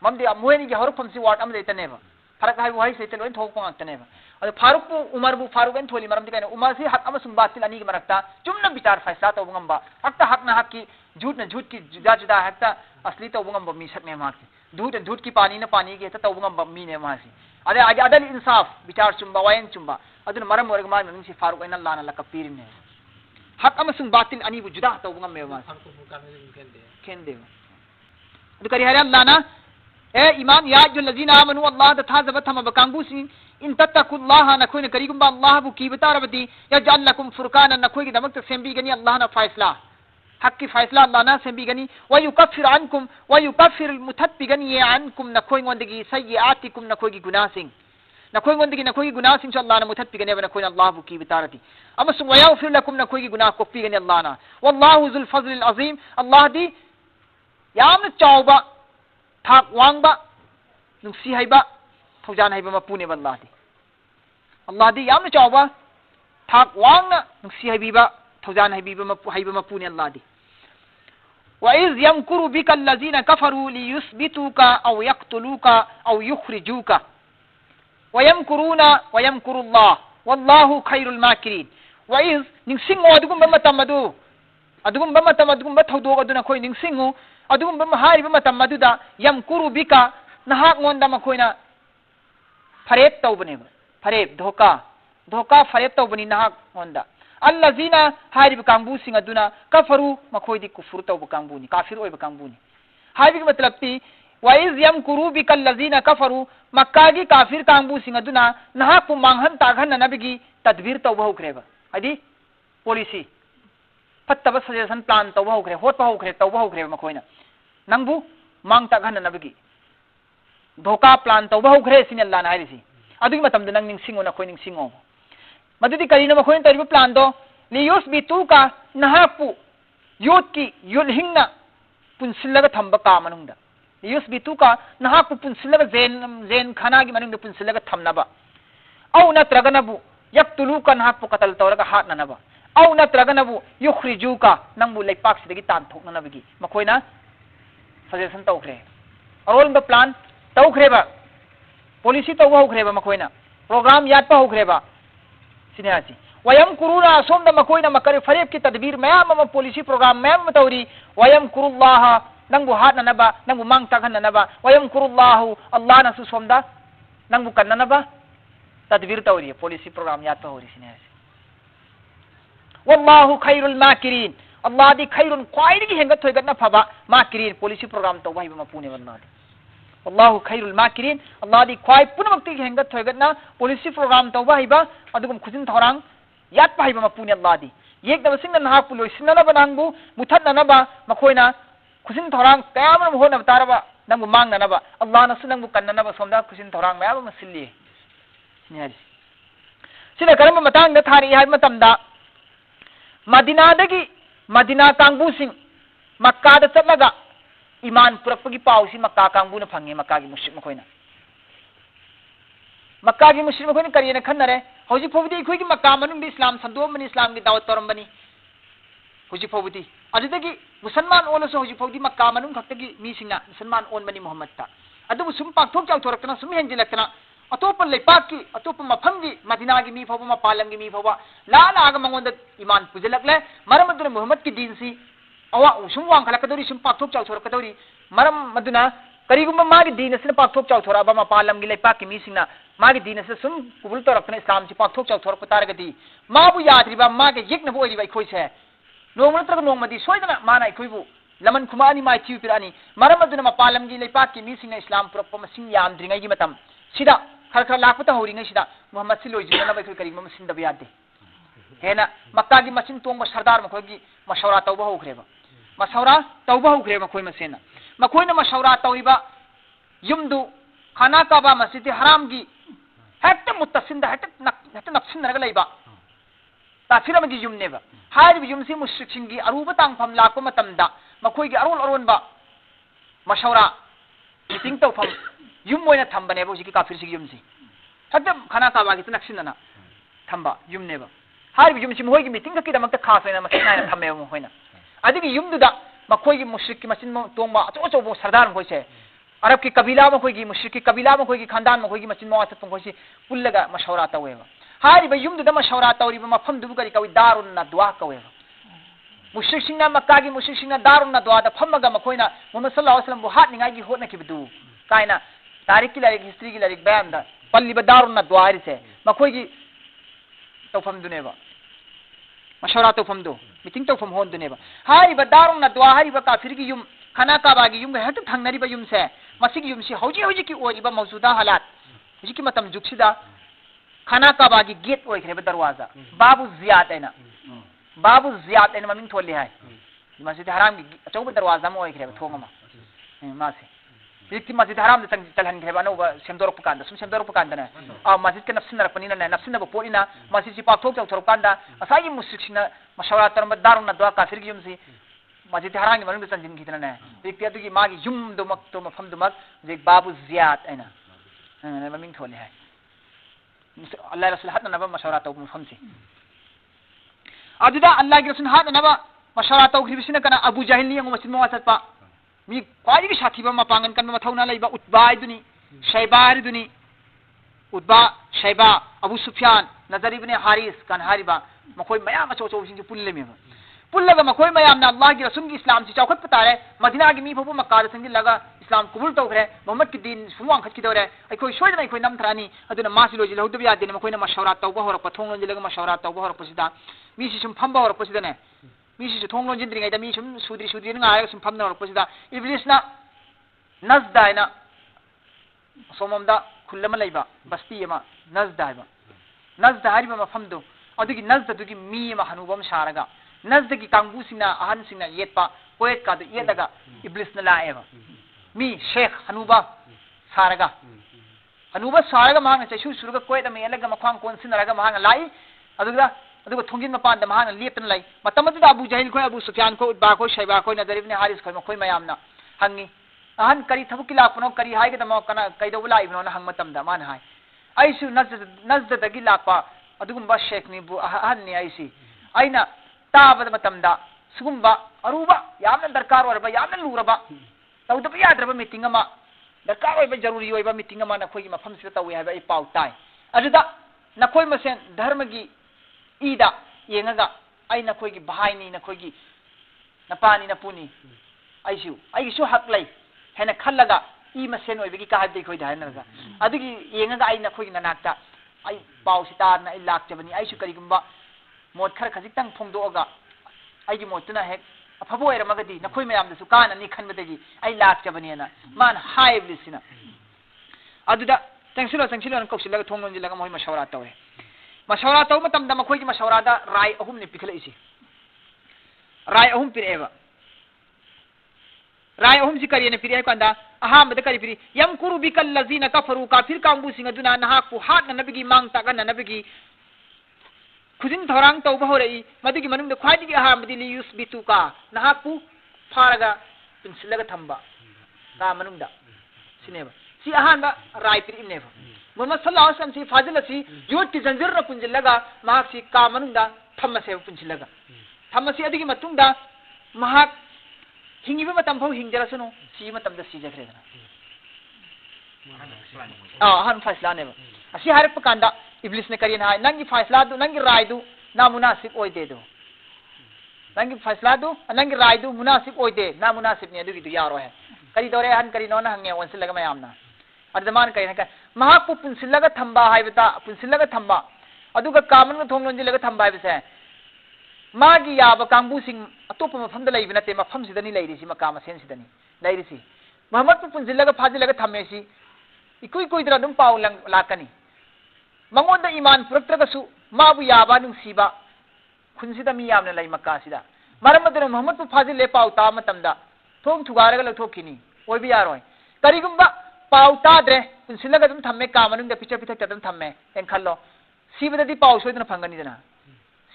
ममदी मोयनी के हरुफ फमसी वार्ड अम देतनेबा फरक हाई वही से लोन थोक पांगतनेबा अदु फारूक बु उमर बु फारूक एन थोली मरमदी कने उमर से हक अमसुंग बातिल अनी के मरकता चुमना विचार फैसला तो बंगंबा हकता हक ना हक की झूठ ना झूठ की जुदा जुदा हकता असली तो बंगंबा मी सकने माकी झूठ की पानी ना पानी की तो बंगंबा मी ने मासी अदे आगे अदल इंसाफ विचार चुंबा वयन चुंबा अदु मरम वर्ग मा मिंग से फारूक एन अल्लाह ना लकपीरने हक अमसुंग बातिल अनी बु जुदा तो बंगंबा मासी केंदे अदु करी हरे अल्लाह ना ए ईमान या अय्युहल्लज़ीना आमनू अल्लाह दा थाजब थमब कांगबुसिंग इन तत्तकुल्लाह नखोइना करीगुंबा अल्लाह बु कीबतारबदी यजअल लकुम फुरकान नखोइगी दमक सेंबीगनी अल्लाह ना फैसला हक की फैसला अल्लाह ना सेंबीगनी व युकफ्फिर अन्कुम व युकफ्फिर मुतत्बिगनी ये अन्कुम नखोइगोंदगी सय्यआतिकुम नखोइगी गुनाहसिंग नखोइगोंदगी नखोइगी गुनाहसिंग अल्लाह ना मुतत्बिगनी व नखोइना अल्लाह बु कीबतारदी अमसुंग व यगफिर लकुम नखोइगी गुनाह कोप्पीगनी अल्लाह ना वल्लाहु ज़ुल फज़लिल अज़ीम अल्लाह दी यामना चावबा थाक वांगबा नुसी हाइबा थौजान हाइबा मपुने बल्लाह दी यामना चावबा थाक वांगना नुसी हाइबा थौजान हाइबा मपुने अल्लाह दी व इज़ यमकुरु बिका अल्लज़ीना कफरू लियुस्बितुका औ यक्तुलुका औ युखरिजुका व यमकुरुना व यमकुरुल्लाह वल्लाहु खैरुल माकिरीन व इज़ निंसिंगो अदुगुंबा मतम थौदोक अदुना खोइ निंसिंगो अदुगुंबा हारिबा मतम मदुदा यमकुरु बिका नहाक मोंदा मखोइना फरेब तौबनेबा फरेब धोका फरेब तौबनी नहाक मोंदा अल्लज़ीना हारिबा कांगबुसिंग अदुना कफरू मखोइदी कुफुर तौबा कांगबुनी काफिर ओइबा कांगबुनी हारिबा मतलब ती वाइज यमकुरु बिका अल्लज़ीना कफरू मक्का की काफिर कांगबुसिंग अदुना नहाक पु मांगहन तागहन नबगी तदबीर तौबा होख्रेबा अदी पॉलिसी फत्तबा सजेशन प्लान तौबा होख्रे होतबा होख्रे तौबा होख्रे मखोइना नंगबु मांग तागहन नबगी धोका प्लान तौबा होख्रे सिने अल्लाह ना हारिसी अदुगी मतम नंग निंसिंगो नखोइ निंसिंगो मदुदी करीनो मखोइन तरिबा प्लान दो लियुस्बितुका नहापु योत की युलहिंगना पुनसिलगा थंबा का मनुंगदा लियुस्बितुका नहापु पुनसिलगा जेन खाना की मनुंगदा पुनसिलगा थमनबा औ नत्रगनबु यक्तुलुका नहापु कतल तौरगा हातननबा औ नत्रगनबु युखरिजुका नंगबु लेपाक सिदगी तानथोकननबगी मखोइना सजेशन तौख्रे अरोलबा प्लान तौख्रेबा पॉलिसी तौबा होख्रेबा मखोइना प्रोग्राम यादपा होख्रेबा सिनेहासी वयम कुरुना सोमद मखोइना मकर फरेब की तदबीर मयाम पॉलिसी प्रोग्राम मयाम तौरी वयम कुरुल्लाह नंगबु हातननबा नंगबु मांग तागहननबा वयम कुरुल्लाह अल्लाह नसु सोमदा नंगबु कन्ननबा तदबीर तौरी पॉलिसी प्रोग्राम यादपा होरी सिनेहासी वल्लाहु खैरुल माकिरीन अल्लाह दी खैरुन ख्वाइदगी हेंगत थोइगतना फबा माकिरीन पॉलिसी प्रोग्राम तौबा हिबा मपुने वल्लाह अल्लाह खैरुल माकिरीन अल्लाह दी ख्वाइ पुनमक्ति हेंगत थोइगतना पॉलिसी प्रोग्राम तौबा हिबा अदुगम खुजिन थौरांग यादपा हिबा मपुने अल्लाह दी येकदबसिंग नहा पुलोइ सिननबा नंगबु मुथननबा मखोइना खुजिन थौरांग कयामन होनब तारबा नंगबु मांगनबा अल्लाह नसु नंगबु कन्ननबा सोमदा खुजिन थौरांग मयाम मसिल्ली निहारि सिना करम मतंग द थारी हाय मतमदा Medina कांगबुसिंग Mecca the चलगा Iman पुरक्पगी पाउसी Mecca कांगबुना fungi मक्का की मुश्रिक मखोइना मक्का की मुस्लिम को करियन खन्नरे हौजी फोबदी अखोई की मक्का मनुंग इस्लाम संदोमनी इस्लाम की दावत तौरमनी हौजी फोबदी अदुदगी मुसलमान ओलसो हौजी फोबदी मक्का मनुंग खक्तगी मीसिंगना मुसलमान ओनमनी मोहम्मद ता अदुबु सुम पाकथोक चाउथोरकना सुम हेंजिलकना अतोप लेपाकी अतोप मफंगी मदीना की मी फोबा मपालम की मी फोबा ला लाग मंगोंद ईमान पुजलकले मरम अदुना मोहम्मद की दीन सी अवा सुम वांखलकदोरी सुम पाकथोक चाउथोरकदोरी मरम मदुना करीगुम मागी दीन से पाकथोक चाउथोराबा मपालम की लेपाकी मीसिंगना मागी दीन से सुम कुबुल तोरकना इस्लाम से पाकथोक चाउथोरक तारगदी माबु याद्रिबा मागे यekनबो ओइरिबा इखोइसे नोंग नत्रग नोंगमदी सोइदना माना इखोइबु लमन खुमानी माइ थिउ पिरानी मरम अदुना मपालम की लेपाकी मीसिंगना इस्लाम पुरकप मसिंग यामद्रिंगाई मतम सिदा खर खर लापता होरिंगाई सिदा मोहम्मद से लोइजिना बखै करीगुम मसिंद बियादे हेना मक्का की मसिन तोंग सरदार मखोगी मशवरा तौबा होख्रेबा मशवरा तौबा होख्रे मखोइ मसेना मखोइना मशवरा तौइबा युमदु खाना काबा मस्जिद हराम की हेक्ट मुत्तसिंदा हेक्ट नक्सिनरगा लैबा ताफिर अमगी युमनेबा हारिबि युमसी मुश्रिकिंगी अरुबा तांगफम लाको मतमदा मखोइगी अरोल अरोनबा मशवरा मीटिंग तौफम युम ओइना थंबनेबा हुजिकी काफिरसिगी युमसी हेक्ट खाना काबा की नक्सिनना थंबा युमनेबा हारिबि युमसी मोइगी मीटिंग ककिदमक्ता खासैना मसिनायना थंबेबा मोइना अदिगी युमदुदा मखोइगी मुश्रिक मसिन तोंबा अचो अचोबो सरदार मखोइसे अरब की कबीला मखोइगी मुश्रिक की कबीला मखोइगी खानदान मखोइगी मसिन मवात पंखोइसी पुल्लगा मशवरा तवेबा हारिबा युमदुदा मशवरा तौरिबा मफमदुबु करी कवि दारुन नदवा कवेबा मुश्रिकसिंगना मक्का की मुश्रिकसिंगना दारुन नदवा दा फमगा मखोइना मुहम्मद सल्लल्लाहु अलैहि वसल्लम बु हातनिंगाई होटनखिबदु कायना तारीख की लारिक हिस्ट्री की लारिक बयान दा पल्लिबा दारुन नदवा हारिसे मखोइगी तौफमदुनेबा मशवरा तौफमदु मीटिंग तौफम होंदुनेबा हारिबा दारुन नदवा हारिबा काफिरगी युम खाना काबागी युम हेट थंगनरिबा युमसे मसिगी युमसी हौजी की ओरिबा मौजूदा हालात हुजिकी मतम जुगसिदा खाना काबागी गेट ओइखरेबा दरवाजा बाबू जियाद एना ममिंग थोले हाय मस्जिद हराम की अचौबा दरवाजा म ओइखरेबा थोंगमा मासे बिकति मस्जिद हराम तंग चलहनखरेबा नौबा सेमदोरप कांदा सुम सेमदोरप कांदा मस्जिद के नफसिनरपनिना ने नफसिनबा पोइना मस्जिद सि पाकथोक चौथोरप कांदा असाई मुश्रिकसिना मशवरा तरम दारुन नदवा काफिरगी युमसी मस्जिद हराम की मनुंग चंजिन खितना ने बिकति अदुगी मागी युम दुमक तो मफम दुमक जे बाबू जियाद एना ममिंग थोले हाय अल्लाह रसूल हाथ नबा मशवरा तौ मफम से अदुदा अल्लाह की रसूल हाथ नबा मशवरा तौ खिबिसिना कना अबू जहल नि यंग मस्जिद मवा चतपा मी क्वाई की साथीबा मपांगन कन मथौना लैबा उत्बा दुनी शैबा दुनी उत्बा शैबा अबू सुफियान नजर इब्ने हारिस कन हारिबा मखोय मया मचो चो सिंग पुल्लेमे पुल्लगा मखोय मयामना अल्लाह की रसूल की इस्लाम से चौखत पतारे मदीना की मी फोबो मक्का संग लगा इस्लाम कबूल तौखरे मोहम्मद की दीन सुवांग खत की दौरे अखोय सोयदना अखोय नमथरानी अदुना मासी लोजि लहुदब यादेने मखोयना मशवरा तौबा होरक पथोंग लोजिलगा मशवरा तौबा होरक पसिदा मीसी सुम फंबा होरक पसिदाने मीसी थोंग लोजिंद्रिङैदा मी सुम सुद्री ngaय सुम फंबना होरक पसिदा इब्लिसना नजदायना सोममदा खुल्लमा लैबा बस्ती एमा नजदायबा नजदायबा मफमदो अदुगी नजदुगी मी एमा हनुबम सारगा नजद की कांगबुसिंगना अहनसिंगना येतपा पोएट का येदगा इब्लिसना लाएबा मी शेख हनुबा सारगा मांग चैसु सुरगा कोएत मे येलगा मखांग कोनसिनरगा मांग लाई अदुगा थोंगिन मपान मांग लेपन लाई मतमदुदा अबू जहल खोय अबू सुफियान को उतबा को शैबा को नजर इब्ने हारिस खोय मखोय मयामना हंगी अहन करी थबुकी लापनो करी हाइगदम कना कैदौ लाइबनो हंग मतमदा मान हाय आइसु नजदगी लापा अदुगुंबा शेखनी बु अहननी आइसी आइना ताबद मतमदा सुगुंबा अरुबा यामना दरकार ओरबा यामना लुरबा तौदब याद्रबा मीटिंग अमा दरकार ओइबा जरूरी ओइबा मीटिंग अमा नखोई मफम से तौवे हाबा ई पाउ ताई अजुदा नखोई मसेन धर्म की ईदा येंगा आई नखोई की भाईनी नखोई की नपानी नपुनी आइसु आइसु हक लै हेना खल्लगा ई मसेन ओइबगी का हादे खोइ धानरगा अदुगी येंगा आई नखोई की ननाक्ता आई पाउ सिताना आई लाक्चबनी आइसु करिगुंबा मोट खर खजितंग फोंदोगा आइगी मोटना हेक अफबो ओइरमगदी नखोई मयामदसु काननी खनबदगी आई लाक्चबनीना मान हाइब्लिसिना अदुदा तंगसिलो कौसिलगा थोंगलोंजिलगा मोय मशवरा तौवे मशवरा तौ मतमदा मखोई मशवरादा राय अहुम ने पिखलइसी राय अहुम पिरेबा राय अहुम जी करियने पिरे कांदा अहामद करि पिरि यम कुरु बिकल लजीना कफरू काफिर कांबु सिंग दुना नहाकु हात नबगी मांग तागन नबगी खुजिन थौरांग तौबा होरई मदुगी मनुंग ख्वाइदिगी अहामदी लियुस बितुका नहाकु फारगा पिनसिलगा थंबा का मनुंगदा सिनेबा सी अहान राय पिरिनेब मोहम्मद सल्लल्लाहु अलैहि वसल्लम सी फाजिल सी योट की जंजीर न पुंजिलगा महाक सी का मनुंदा थम्मसे पुंजिलगा थम्मसे अदिगी मतुंदा महाक हिंगिबे मतम फौ हिंजरसनो सी मतम द सीजखरेदना हान फैसला नेब असी हारप कांदा इब्लिस ने करियन हाय नंगी फैसला दु नंगी राय दु ना मुनासिब ओइदे दो नंगी फैसला दु नंगी राय दु मुनासिब ओइदे ना मुनासिब ने दुगी दु यारो है करी दोरे हन करी नोना हंगे वंसिलगा मयामना अदमान करिन का महापु पुंसिलगा थंबा हायबता पुंसिलगा थंबा अदुगा कामन थोंग लोंजिलगा थंबा हायबसे मागी याबा कांबुसिंग अतोप मफमदा लैबे नते मफम सिदनी लैरिसि मकाम सेंसिदनी लैरिसि मोहम्मद पु पुंसिलगा फाजिलगा थमेसि इकुई कुइद्रा दुम पाउ लाकनी मंगोंदा ईमान पुरक्त्रगसु माबु याबा नुंसीबा खुनसिदा मी यामना लै मक्कासिदा मरमदन मोहम्मद पु फाजिले पाउ ता मतमदा थोंग थुगारगा लथोकिनी ओइबि यारोय करिगुंबा पाउ ताद्रे पुंसिलगा दुम थम्मे कामनुंदा पिचर पिथक तदम थम्मे एन खल्लो सीबददी पाउ सोइदना फंगनीदना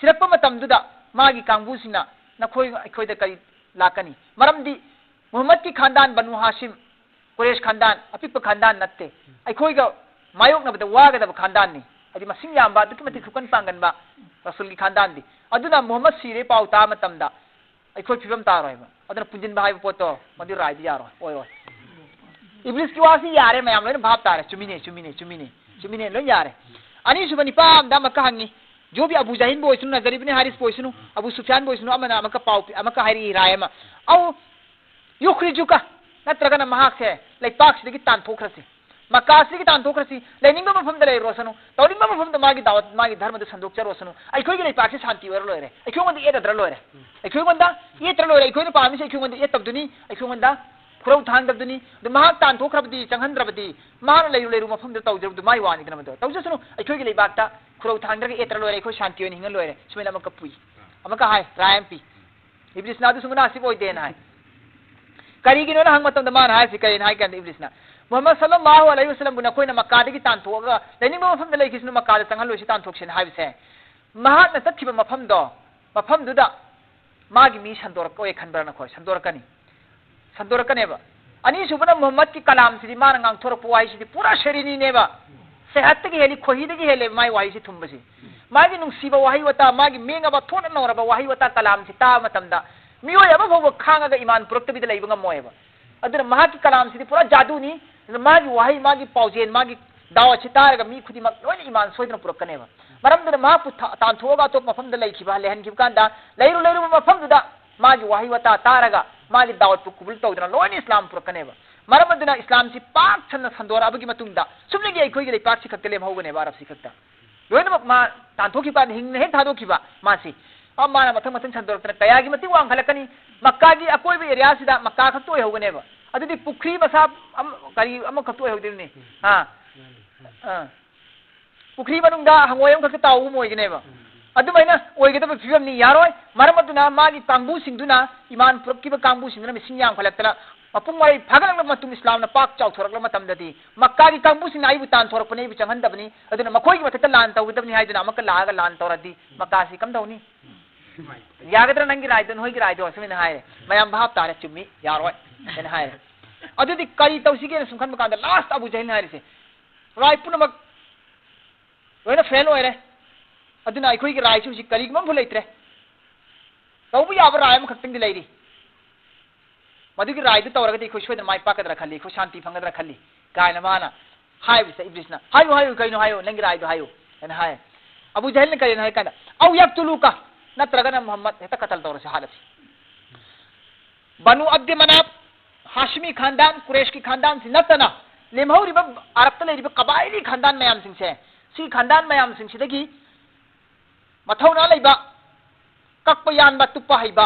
सिरप मतमदुदा मागी कांगबुसिना नखोय अखोयदा कई लाकनी मरमदी मोहम्मद की खानदान बनु हाशिम कुरैश खानदान अपिप खानदान नत्ते अखोयगा मायोकनबदा वागदब खानदान नि अदि मसिंग यामबा दुकि मति खुकन पांगनबा रसूल की खानदान दी अदुना मोहम्मद सीरे पाउ ता मतमदा अखोय फिबम तारोयबा अदुना पुंजिन बाहाय पोतो मदि रायदि यारो ओय ओय इब्लिस की वासी यारे मयाम लोन भाप तारे चुमिने लो यारे अनि सुबनि पाम दा मका हंगी जो भी अबू जहीन बोइसनु नजर इब्ने हारिस बोइसनु अबू सुफियान बोइसनु अमना मका पाउ अमका हारी रायमा औ युखरिजुका नत्रगना महाक से लैपाक सिदगी तानथोखरसि मकासी की तानथोखरसि लैनिंग मफम द लैरोसनु तौलिंग मफम द मागी दावत मागी धर्म द संदोक चरोसनु अखोय गी लैपाक से शांति वर लोरे अखोय मंद ए दद्र लोरे अखोय मंदा ये त्र लोरे अखोय न पामी से अखोय मंद ए तबदुनी अखोय मंदा खुरौ थांगदबदुनी द महाक तानथोखरबदी चंगहंद्रबदी मान लैरु लैरु मफम द तौजरबदु माई वानी दन मद तौजसनु अखोय गी लैबाक ता खुरौ थांगदग ए त्र लोरे अखोय शांति ओनि हिंग लोरे सुमेला मका पुई अमका हाय रायम पी इब्लिस नादु सुमना सिबो देन हाय करीगिनो ना हंग मतम द मान हाय सिकैन हाय kan iblis na Muhammad sallallahu alaihi wasallam buna koina makka dagi tantoga lening mafam da laikis no makka da sangal losi tantok sin habi se mahat na tathiba mafam du da magi mi sandor ko e khanbar na khoi sandor kane ba ani subana Muhammad ki kalam si man ngang thor puai si pura sharini ne ba sehat ki heli khohi dagi hele mai wahi si thumbasi magi nung siba wahi wata magi menga ba thona no ba wahi wata kalam si ta matam da miyo ya ba bo khanga ga iman prokta bi da laiba moe ba aduna maha ki kalam si pura jadu ni मागी वाही मागी पाउजेन मागी दावा छितारगा मी खुदी मक lion ईमान सोइदन पुरकनेबा मरमदन मा पु तानथोगा तो मफम the लैखिबा लेहन खिबकांदा लैरु मफम दुदा मागी वाही वता तारगा मागी दावत पु कुबुल तौदन लोइन इस्लाम पुरकनेबा मरमदन इस्लाम सि पाक छन संदोरा अबगी मतुंगदा सुमनेगी अखोइगे लै पाक सि खक्तले मौगनेबा अरब सि खक्ता लोइन मक मा तानथोखिबा हिंगने हे थादोखिबा मासी अब माना मथं संदोरतन कयागी मति वांगखलकनी मक्कागी अकोइबे एरिया सिदा मक्का खक्तो होगनेबा अदुदी पुखरी मसा करी अम खतो होदिनी हां पुखरी मनुंदा हंगोयम खक ताउ मोइगनेबा अदुमैना ओइगदब फिबमनी यारोय मरमदुना मागी कांगबु सिंगदुना ईमान पुरकिबा कांगबु सिंगना मिसिंग याम खलक्तला मपुंग वाई फगलम मतुम इस्लामना पाक चाउ थोरकला मतमददी मक्का की कांगबु सिंग आइबु तान थोरकपने बि चंगहंदबनी अदुना मखोइगी मथत लान तौगदबनी हाइदुना अमक लागा लान तौरदी मक्कासी कम दौनी यागदरा नंगी राइदन होइगी राइदो समिना हाय मयाम भाप तारे चुम्मी यारोय एन हाय अदुदी करी तौसिगे सुखन मकान लास्ट अबू जहल हाय से राय पुनमक लोइना फेल होइरे अदुना अखोइगी राय सुसि करी मम भुलैत्रे तौबु याब राय म खक्तिंग दिलैरी मदुगी राय दु तौरगदी खो सोइदन माइ पाकदरा खल्ली खो शांति फंगदरा खल्ली कायना माना हाय बिस इब्लिसना हायो कइनो हायो नंगी राय दु हायो एन हाय अबू जहल ने करिन हाय कांदा औ यक्तुलुका नत्रगना मोहम्मद हेता कतल तौर से हालत बनु अब्द मनाफ हाशमी खानदान कुरैश की खानदान से नतना लेमहौरिबा अरबता लेरिबा कबाइली खानदान मयाम सिंह से सी खानदान मयाम सिंह सिदगी मथौना लेबा कक्पा यानबा तुप्पा हैबा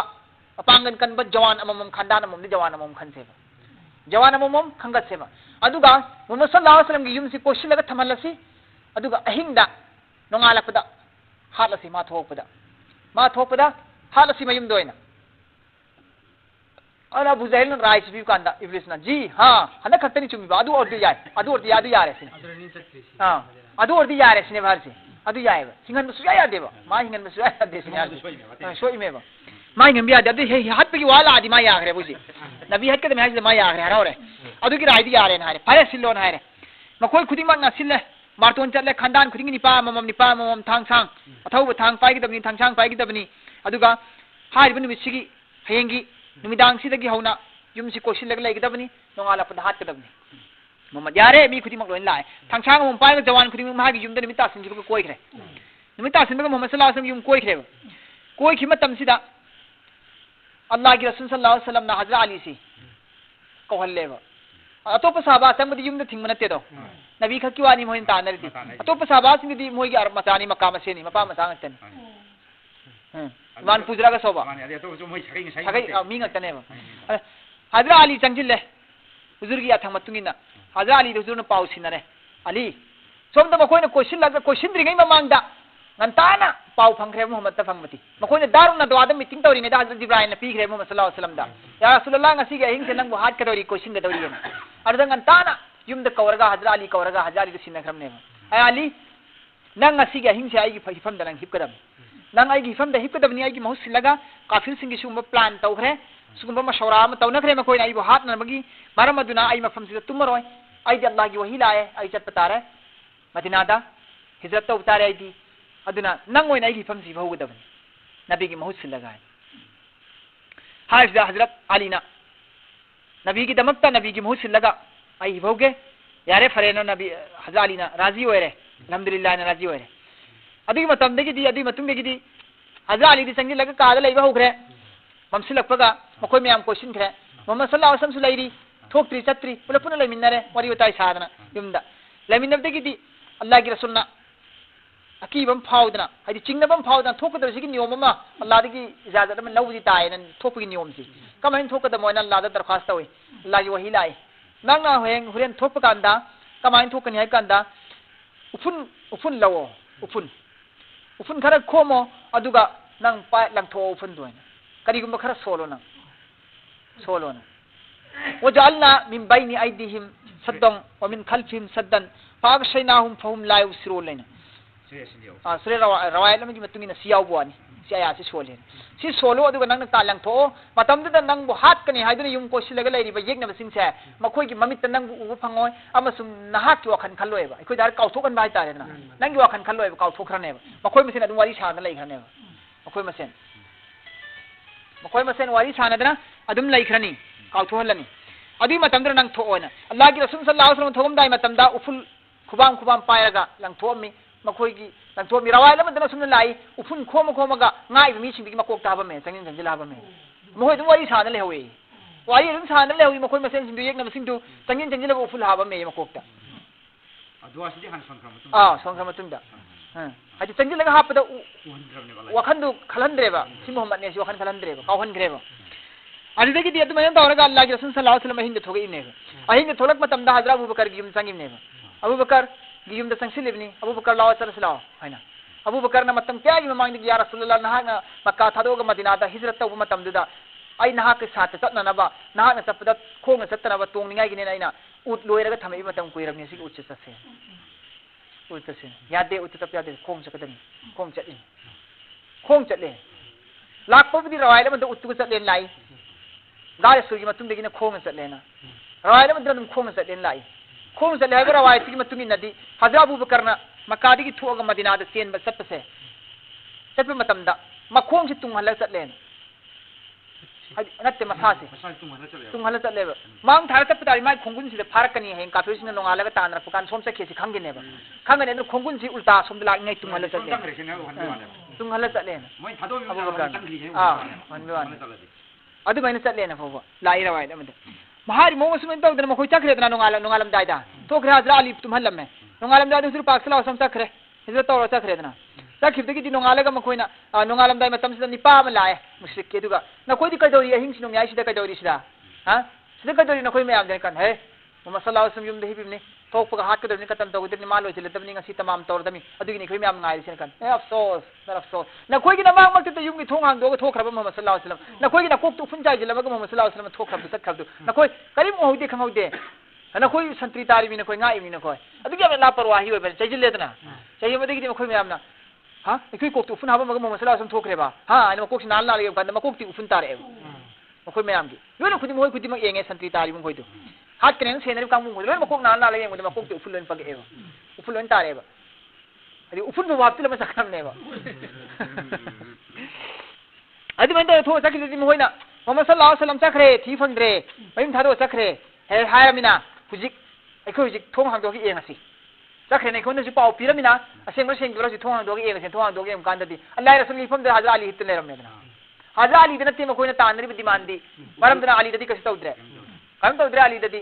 अपांगन कनबा जवान अमम खानदान अमम जवान अमम खनसेबा जवान अमम खंगतसेबा अदुगा मुहम्मद सल्लल्लाहु अलैहि वसल्लम की युम से कोशिलगा थमलसी अदुगा अहिंदा नोंगालपदा हालसी मा थोपदा हालसी मयुम दोइना अना अबू जहल राय से कांदा इब्लिसना जी हां हना खतनी चुमी अदु और याद यारे से हां अदु और यारे से बाहर से अदु याएबा सिंगन मसुया यादेबा मा हिंगन मसुया यादे से यार सोइमेबा मा हिंगन बिया दे हे हाथ पे की वाला आदि मा यागरे बुझी नबी हट के में मा यागरे हरावरे अदुगी राइदी यारे ना हारे फारे सिल्लो ना हारे मखोई खुदिंगमक ना सिल्ले मार्तोन चले खानदान खुदिंग निपा मम थांग सांग अथौब थांग पाइगदबनी थांग सांग पाइगदबनी अदुगा हारिबन मिसिगी हयेंगी नुमिदांग सिदगी हौना युमसी कोसिलग लेगदबनी नोंगाला पद हातगदबनी मम यारे मी खुदिंगमक लोइन लाए थांग सांग मम पाइग जवान खुदिंग मागी युमद निमिता सिंजिबग कोइखरे निमिता सिंबग मोहम्मद सल्लल्लाहु अलैहि वसल्लम युम कोइखरे कोइखि मतम सिदा अल्लाह की रसूल सल्लल्लाहु अलैहि वसल्लम ना हजरत अली सी कहलेबा अतोप साहबा संबदी युम थिंग मनते दो नबी खकी वानी मोइन तानरदी अतोप साहबा सिंगदी मोइगी अर मचानी मका मसेनी मपा मसांग तन मान पुजरा का सोबा माने अतोप जो मोइ सगै मी ngतनेबा हजरत अली चंजिले हुजूर की अथंग मतुंगिना हजरत अली हुजूर न पाउ सिनरे Ali सोमदा मखोइना कोशिनद्रिगै ममांगदा ngantana pau phangkhre Muhammad ta phangmati makoina daruna dwada meeting tawri ne da Hazrat Jibril na pigre Muhammad sallallahu alaihi wasallam da ya rasulullah ngasi ge hing se nang hat ka dawri question ga dawri ne arda ngantana yum da kawarga Hazrat Ali kawarga Hazrat Ali sin khram ne ay Ali nang ngasi ge hing se ai gi phifam da nang hip kadam nang ai gi phifam da hip kadam ni ai gi mahus laga kafir sing gi sumba plan tawkhre sumba mashawara ma tawna khre makoina ai bo hat na magi maram aduna ai mafam si tumaroi ai di Allah gi wahi lae ai chat patare madina da hijrat ta utare ai di aduna nangoy na igi famsi bhawgadabani nabi ki mahut silaga hajda hazrat ali na nabi ki damakta nabi ki mahut silaga ai bhawge yare fareno nabi hazrat ali na razi hoire alhamdulillah na razi hoire adi matam de gi adi matum de gi hazrat ali di sangi laga kaada leiba hokre mamsilakpaga makoy miyam question khre muhammad sallallahu alaihi wasallam sulairi thoktri chatri pula puna leminare wari utai sadana yumda leminab de gi allah ki rasulna अकीबम फाउदना हाइदि चिंगनबम फाउदना थोकदरसिगी नियम अमा अल्लाह दगी इजाजत में लौदी तायन थोपगी नियम सि कमाइन थोकद मोयना अल्लाह दा दरखास्त तवे अल्लाह की वही लाए नंगना होयंग हुरेन थोप कांदा कमाइन थोकनी हाय कांदा उफुन लवो उफुन खरा खोमो अदुगा नंग पा लंगथो उफुन दोइन करिगुम खरा सोलो ना वजअलना मिन बैनि ऐदिहिम सद्दन व मिन खल्फिहिम सद्दन फागशैनाहुम फहुम ला युबसिरून sure rawai lam gi matungi na siyaw buani siya si solen si solo adu nang ta lang tho matam da nang bu hat kani haiduna yum ko silaga lai ba yekna basing se makoi gi mamit nang bu u phangoi amasum nahak ki wakhan khalloi ba ikoi dar kaw thokan bai tare na nang gi wakhan khalloi ba kaw thokrane ba makoi masen adu wari sana lai khrane ba makoi masen wari sana dana adum lai khrani kaw thohalani adu matam da nang tho oina allah gi rasul sallallahu alaihi wasallam thogam dai matam da uful khubam pairaga lang thomi makoigi langto mi rawai lam dana sumna lai ufun khoma ngai mi sing bi makok ta ba me changin jangjila ba me mohoi dum wari sana le hoyi wari dum sana le hoyi makoi masen sing du yek na sing du changin jangjila ba uful ha ba me makok ta adwa si han son kama tum da haji changjila ga hapa da wakhan du khalandre ba si muhammad ne si wakhan khalandre ba kauhan gre ba ani degi di aduma yanda oraga allah ki rasul sallallahu alaihi wasallam hinga thoge ne ahinga tholak matam da hazrat abubakar gi yum changim ne abubakar giyum da sangsilibni abubakar lawa sallallahu haina abubakar na matam kya gi mamang di ya rasulullah na nga makka thadoga madina da hijrat taw matam da ai na ka sat tatna na ba na na tapda khong satna ba tong ningai gi ne na ut loiraga thamai matam kuiram ne sig utse sase yade ut tap yade khong sakadani khong chatle lakpa bi rawai la mad ut chatle lai ga sugi matum de gi na khong chatle na rawai la mad khong chatle lai khong chatle ha rawai ti matum nadi hazrat abubakar na makka di thuaga madina da sen ba satse satpe matam da makhong si tung halak chatlen natte masase tung halak chatle ba mang thar ta patari mai khongun si de farakani hen kafir sin no ngala ga tan ra pukan som sa khesi khangge ne ba khangane no khongun si ulta som la ngai tung halak chatlen moi thado mi man adu mai na chatlen na fo lai rawai da mad mahari mo muslim taw dana ko chakre dana nongalam daida to khra hazra ali tum halam me nongalam daida sur pak sala sam chakre hizra taw chakre dana sakhib de gi nongalaga makoina nongalam dai matam sida nipa ma lae mushrik ke duga na koi di kai dori ahing sinong yai sida kai dori sida ha sida kai dori na koi me am den kan he muhammad sallallahu alaihi wasallam yum de hibim ne to pag hat ka dori katam taw de malo chile tabni ngasi tamam tor dami adu gi ni koi me am ngai sin kan afsos na koi gi na mang mak te yum gi thong hang do ga thok khaba muhammad sallallahu alaihi wasallam na koi gi na kok tu phun jai jila ga muhammad sallallahu alaihi wasallam thok khab sak khab na koi karim ho de khangau de na koi santri tari mi na koi ngai mi na koi adu gi la parwahi ho ba chai jile tana chai ma de gi koi me am na ha ikoi kok tu phun haba ma muhammad sallallahu alaihi wasallam thok re ba ha na kok sin nal ga kan ma kok ti phun tare ma koi me am gi yo na khudi moi khudi ma enge santri tari mu koi tu hat kene senari kamu mo lo makok na le mo makok uful len pag eba uful len tare ba adi uful no wapti la masakam ne ba adi man da tho sakri mo hoina Muhammad sallallahu alaihi wasallam sakre thi phangre bayim thado sakre he hayamina hujik ai hujik thong hang do ki engasi sakre ne khon si pau piramina aseng ma seng do si thong hang do ki engasi thong hang do ki em kan da di Allah rasul ki pham da Hazrat Ali hitle ram ne Hazrat Ali dana te ma koina tanri bi dimandi maram dana Ali dadi kasi tawdre kam tawdre Ali dadi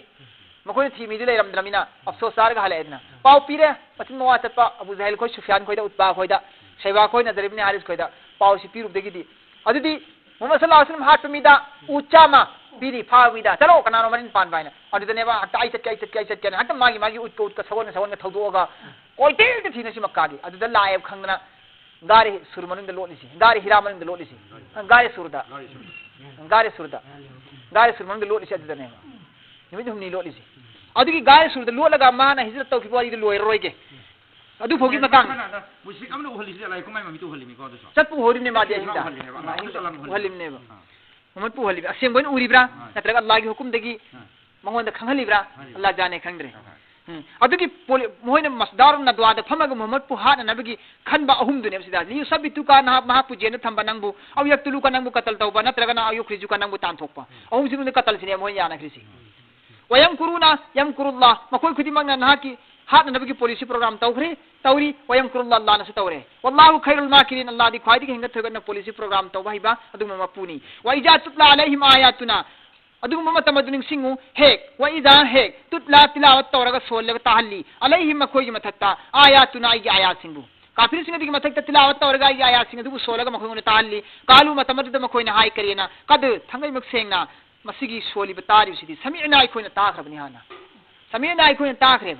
ma koina thi mi dile ram dana mina afsos sar ga hala edna pau pire patin mo atat pa Abu Jahil ko Sufyan ko da utba ko da Shayba ko Nadar ibn Haris ko da pau si pirup degi di adudi Muhammad sallallahu alaihi wasallam hat pemida ucama biri phawida chalo kanano manin pan baina adu ne ba ai chat kai hat magi ut ka sagon ga thodo ga koi te te thina si makka gi adu da laib khangna gari surmanin da lolisi gari hiraman da lolisi gari surda gari surmanin da lolisi adu ne ba nimi dum ni lolisi adu gi gari surda lolaga mana hijrat taw ki bari da loy roige adu fogi matang musik amna holisi alai ko mai mami tu holimi ko do so sat pu horim ne ma dia hinda holim ne ba Muhammad pu holim asem boin uribra natraga Allah gi hukum degi mangon da khangalibra Allah jane khangre adu gi moina masdarum na dwa da phamaga Muhammad pu ha na bigi khanba ahum du ne sida li sabitu ka na ma pu jena thamba nangbu aw yaktulu ka nangbu katal tawba natraga na ayu kriju ka nangbu tan thokpa ahum sinu ne katal sine mo yana krisi wayamkuruna yamkurullah makoi khudi mangna na ki hat na bigi policy program tawri wayamkurullah Allah na su tawre wallahu khairul makirin Allah di khwaidi hinga thoga na policy program tawba hiba adu ma puni wa ija tutla alaihim ayatuna adu ma tamadun singu hek wa ida hek tutla tilawat tawraga solle tahalli alaihim makoi matatta ayatuna ay ayat singu kafir singa digi matakta tilawat tawraga ay ayat singu du solle ga makoi ne tahalli qalu matamad makoi na hay karina kad thangai mak sengna masigi soli batari sidi sami'na ay koina takrab ni hana sami'na ay koina takrab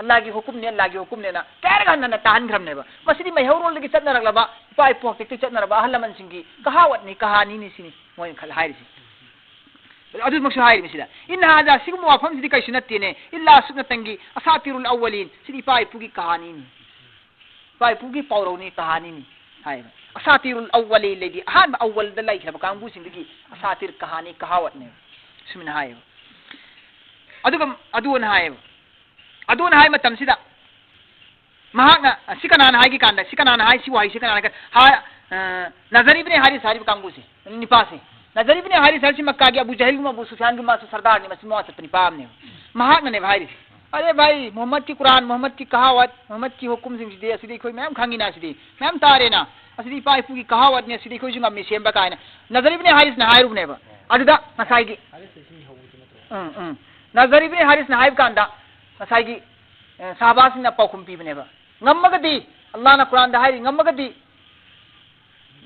Allah ki hukum ne na kaya kan na tahan gram ne ba masidi may hawrol lagi chat na raglaba pai po tek chat na ba halaman singi kahawat ni kahani ni sini moy khal hayri si adul makshu hayri misida in hada sigum wa fam sidi kai sunati ne illa sunatangi asatirul awwalin sidi pai pugi kahani ni pai pugi pawro ni kahani ni hay asatirul awwalin ledi han awwal dalai ba kan bu sindi asatir kahani kahawat ne sumin hay adun hay adun hai matam sida mahakna sikanana hai ki kanda sikanana hai si wai sikanana ka ha nazari ibn haris harib kangu se nipase nazari ibn haris harisi makka ge Abu Jahil ma Abu Sufyan ge ma sardar ne masmo at nipam ne mahakna ne haris अरे भाई मोहम्मद की कुरान मोहम्मद की कहावत मोहम्मद की हुकुम सिंह दे असली कोई ma'am खांगी ना असली मैम तारे ना असली पाइपू की कहावत ने असली कोई जुंगा मिसेम बकाय ना नजर इब्न हारिस ना हायरुब ने बा अददा मसाइगी नजर इब्न हारिस ना हायब कांदा मसाइगी साहबास ना पाखुम पीबने बा ngam Allah na Quran da hairi ngamagadi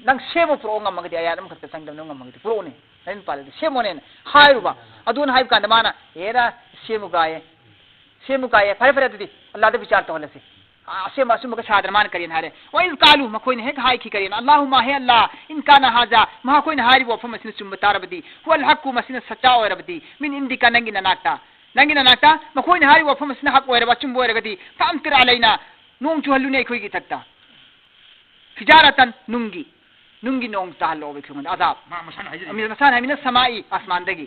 nang shemo pro ngamagadi ayat am khatta sangdam ngamagadi pro ne nen pale shemo ne hairuba adun haib kan mana era shemo gaye fare adi Allah da vichar to halase ashe masum ka sadran kariyan hare wa iz qalu ma koin he hai ki kariyan Allahumma he Allah in kana haza ma koin hari wa fama sin sum tarabdi wal haqqu masin sacha wa rabdi min indika nangina nata ma koin hari wa fama sin haq wa rabachum wa ragadi famtir alaina nung chuhalu ne khoi gi thakta hijaratan nungi nong tahlo be khum azab masan hamina samai asman dagi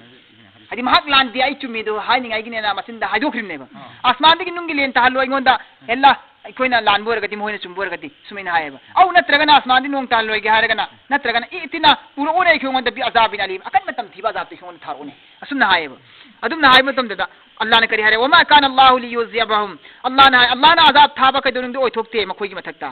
hadi mahak lan di ai chumi do hai ningai gine na masin da hajo khrim ne ba asman dagi nungi len tahlo ingonda ella ꯑꯩꯈꯣꯏꯅ ꯂꯥꯟꯕ ꯑꯣꯏꯔꯒꯗꯤ ꯃꯣꯏꯅ ꯆꯨꯝꯕ ꯑꯣꯏꯔꯒꯗꯤ ꯁꯨꯃꯥꯏꯅ ꯍꯥꯏꯌꯦꯕ ꯑꯧ ꯅꯠꯇ꯭ꯔꯒꯅ ꯑꯁꯃꯥꯟꯗꯤ ꯅꯣꯡ ꯇꯥꯍꯜꯂꯣꯏꯒꯦ ꯍꯥꯏꯔꯒꯅ ꯅꯠꯇ꯭ꯔꯒꯅ ꯏꯇꯤꯅ ꯄꯨꯔꯛꯎꯅꯦ ꯑꯩꯈꯣꯏꯉꯣꯟꯗ ꯑꯖꯥꯕꯤꯅ ꯑꯂꯤꯝ ꯑꯀꯟꯕ ꯇꯝꯊꯤꯕ ꯑꯖꯥꯕꯇꯤ ꯑꯩꯈꯣꯉꯣꯟꯗ ꯊꯥꯔꯛꯎꯅꯦ ꯑꯁꯨꯝꯅ ꯍꯥꯏꯌꯦꯕ ꯑꯗꯨꯝꯅ ꯍꯥꯏꯕ ꯃꯇꯝꯗ ꯑꯜꯂꯥꯍꯅ ꯀꯔꯤ ꯍꯥꯏꯔꯦ ꯋꯥꯃꯥ ꯀꯥꯅ ꯑꯜලාꯍു ꯂꯤयुज़ियबहुम ꯑꯜलाꯍꯅ ꯑꯖꯥब ꯊꯥꯕ ꯀꯩꯗꯧꯅꯨꯡꯗ ꯑꯣꯏꯊꯣꯛꯇꯦ ꯃꯈꯣꯏꯒꯤ ꯃꯊꯛꯇ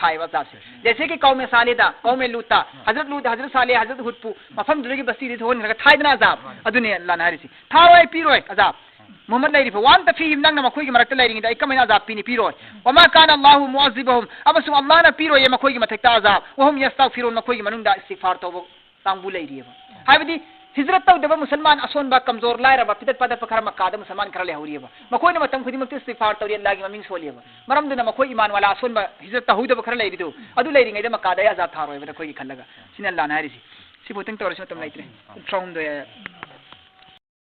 थाए वा जासे जैसे कि कौम सालेदा कौम लूता हजरत लूत हजरत साले हजरत हुदपु मफहम दुगी बस्ती दी थोन खरग थाई दना अजाब अदुने अल्लाह ना हरिसी थारोय पिरोय अजाब मोहम्मद लैरी वन तफीहिम नंग मखोई मरक्त लैरिंग दा इकमैना अजाब पीनी पिरोय वमा कान अल्लाहु मुअज़्ज़िबहुम अबसु अल्लाह ना पिरोय मखोई मथक्ता अजाब वहुम यस्तगफिरुन मखोई मनुंग दा इस्तिगफार तौबो तांबु लैरी हाबदी हिजरत तौदब मुसलमान असोनबा कमजोर लायरबा पिदत पदप खर मक्कादा मुसलमान खर लेहौरियबा मखोइना मतम खुदिमक इस्तिगफार तौरी अल्लाह की ममिंग सोलियबा मरमदुना मखोई ईमान वाला असोनबा हिजरत तहुदब खर लैरिदु अदु लैरिंगैदा मक्कादा अजाब थारोयबा खोई खल्लगा सिन अल्लाह ना हरिसी सिबोतंग तौरस मतम लैत्रे ट्रौम दो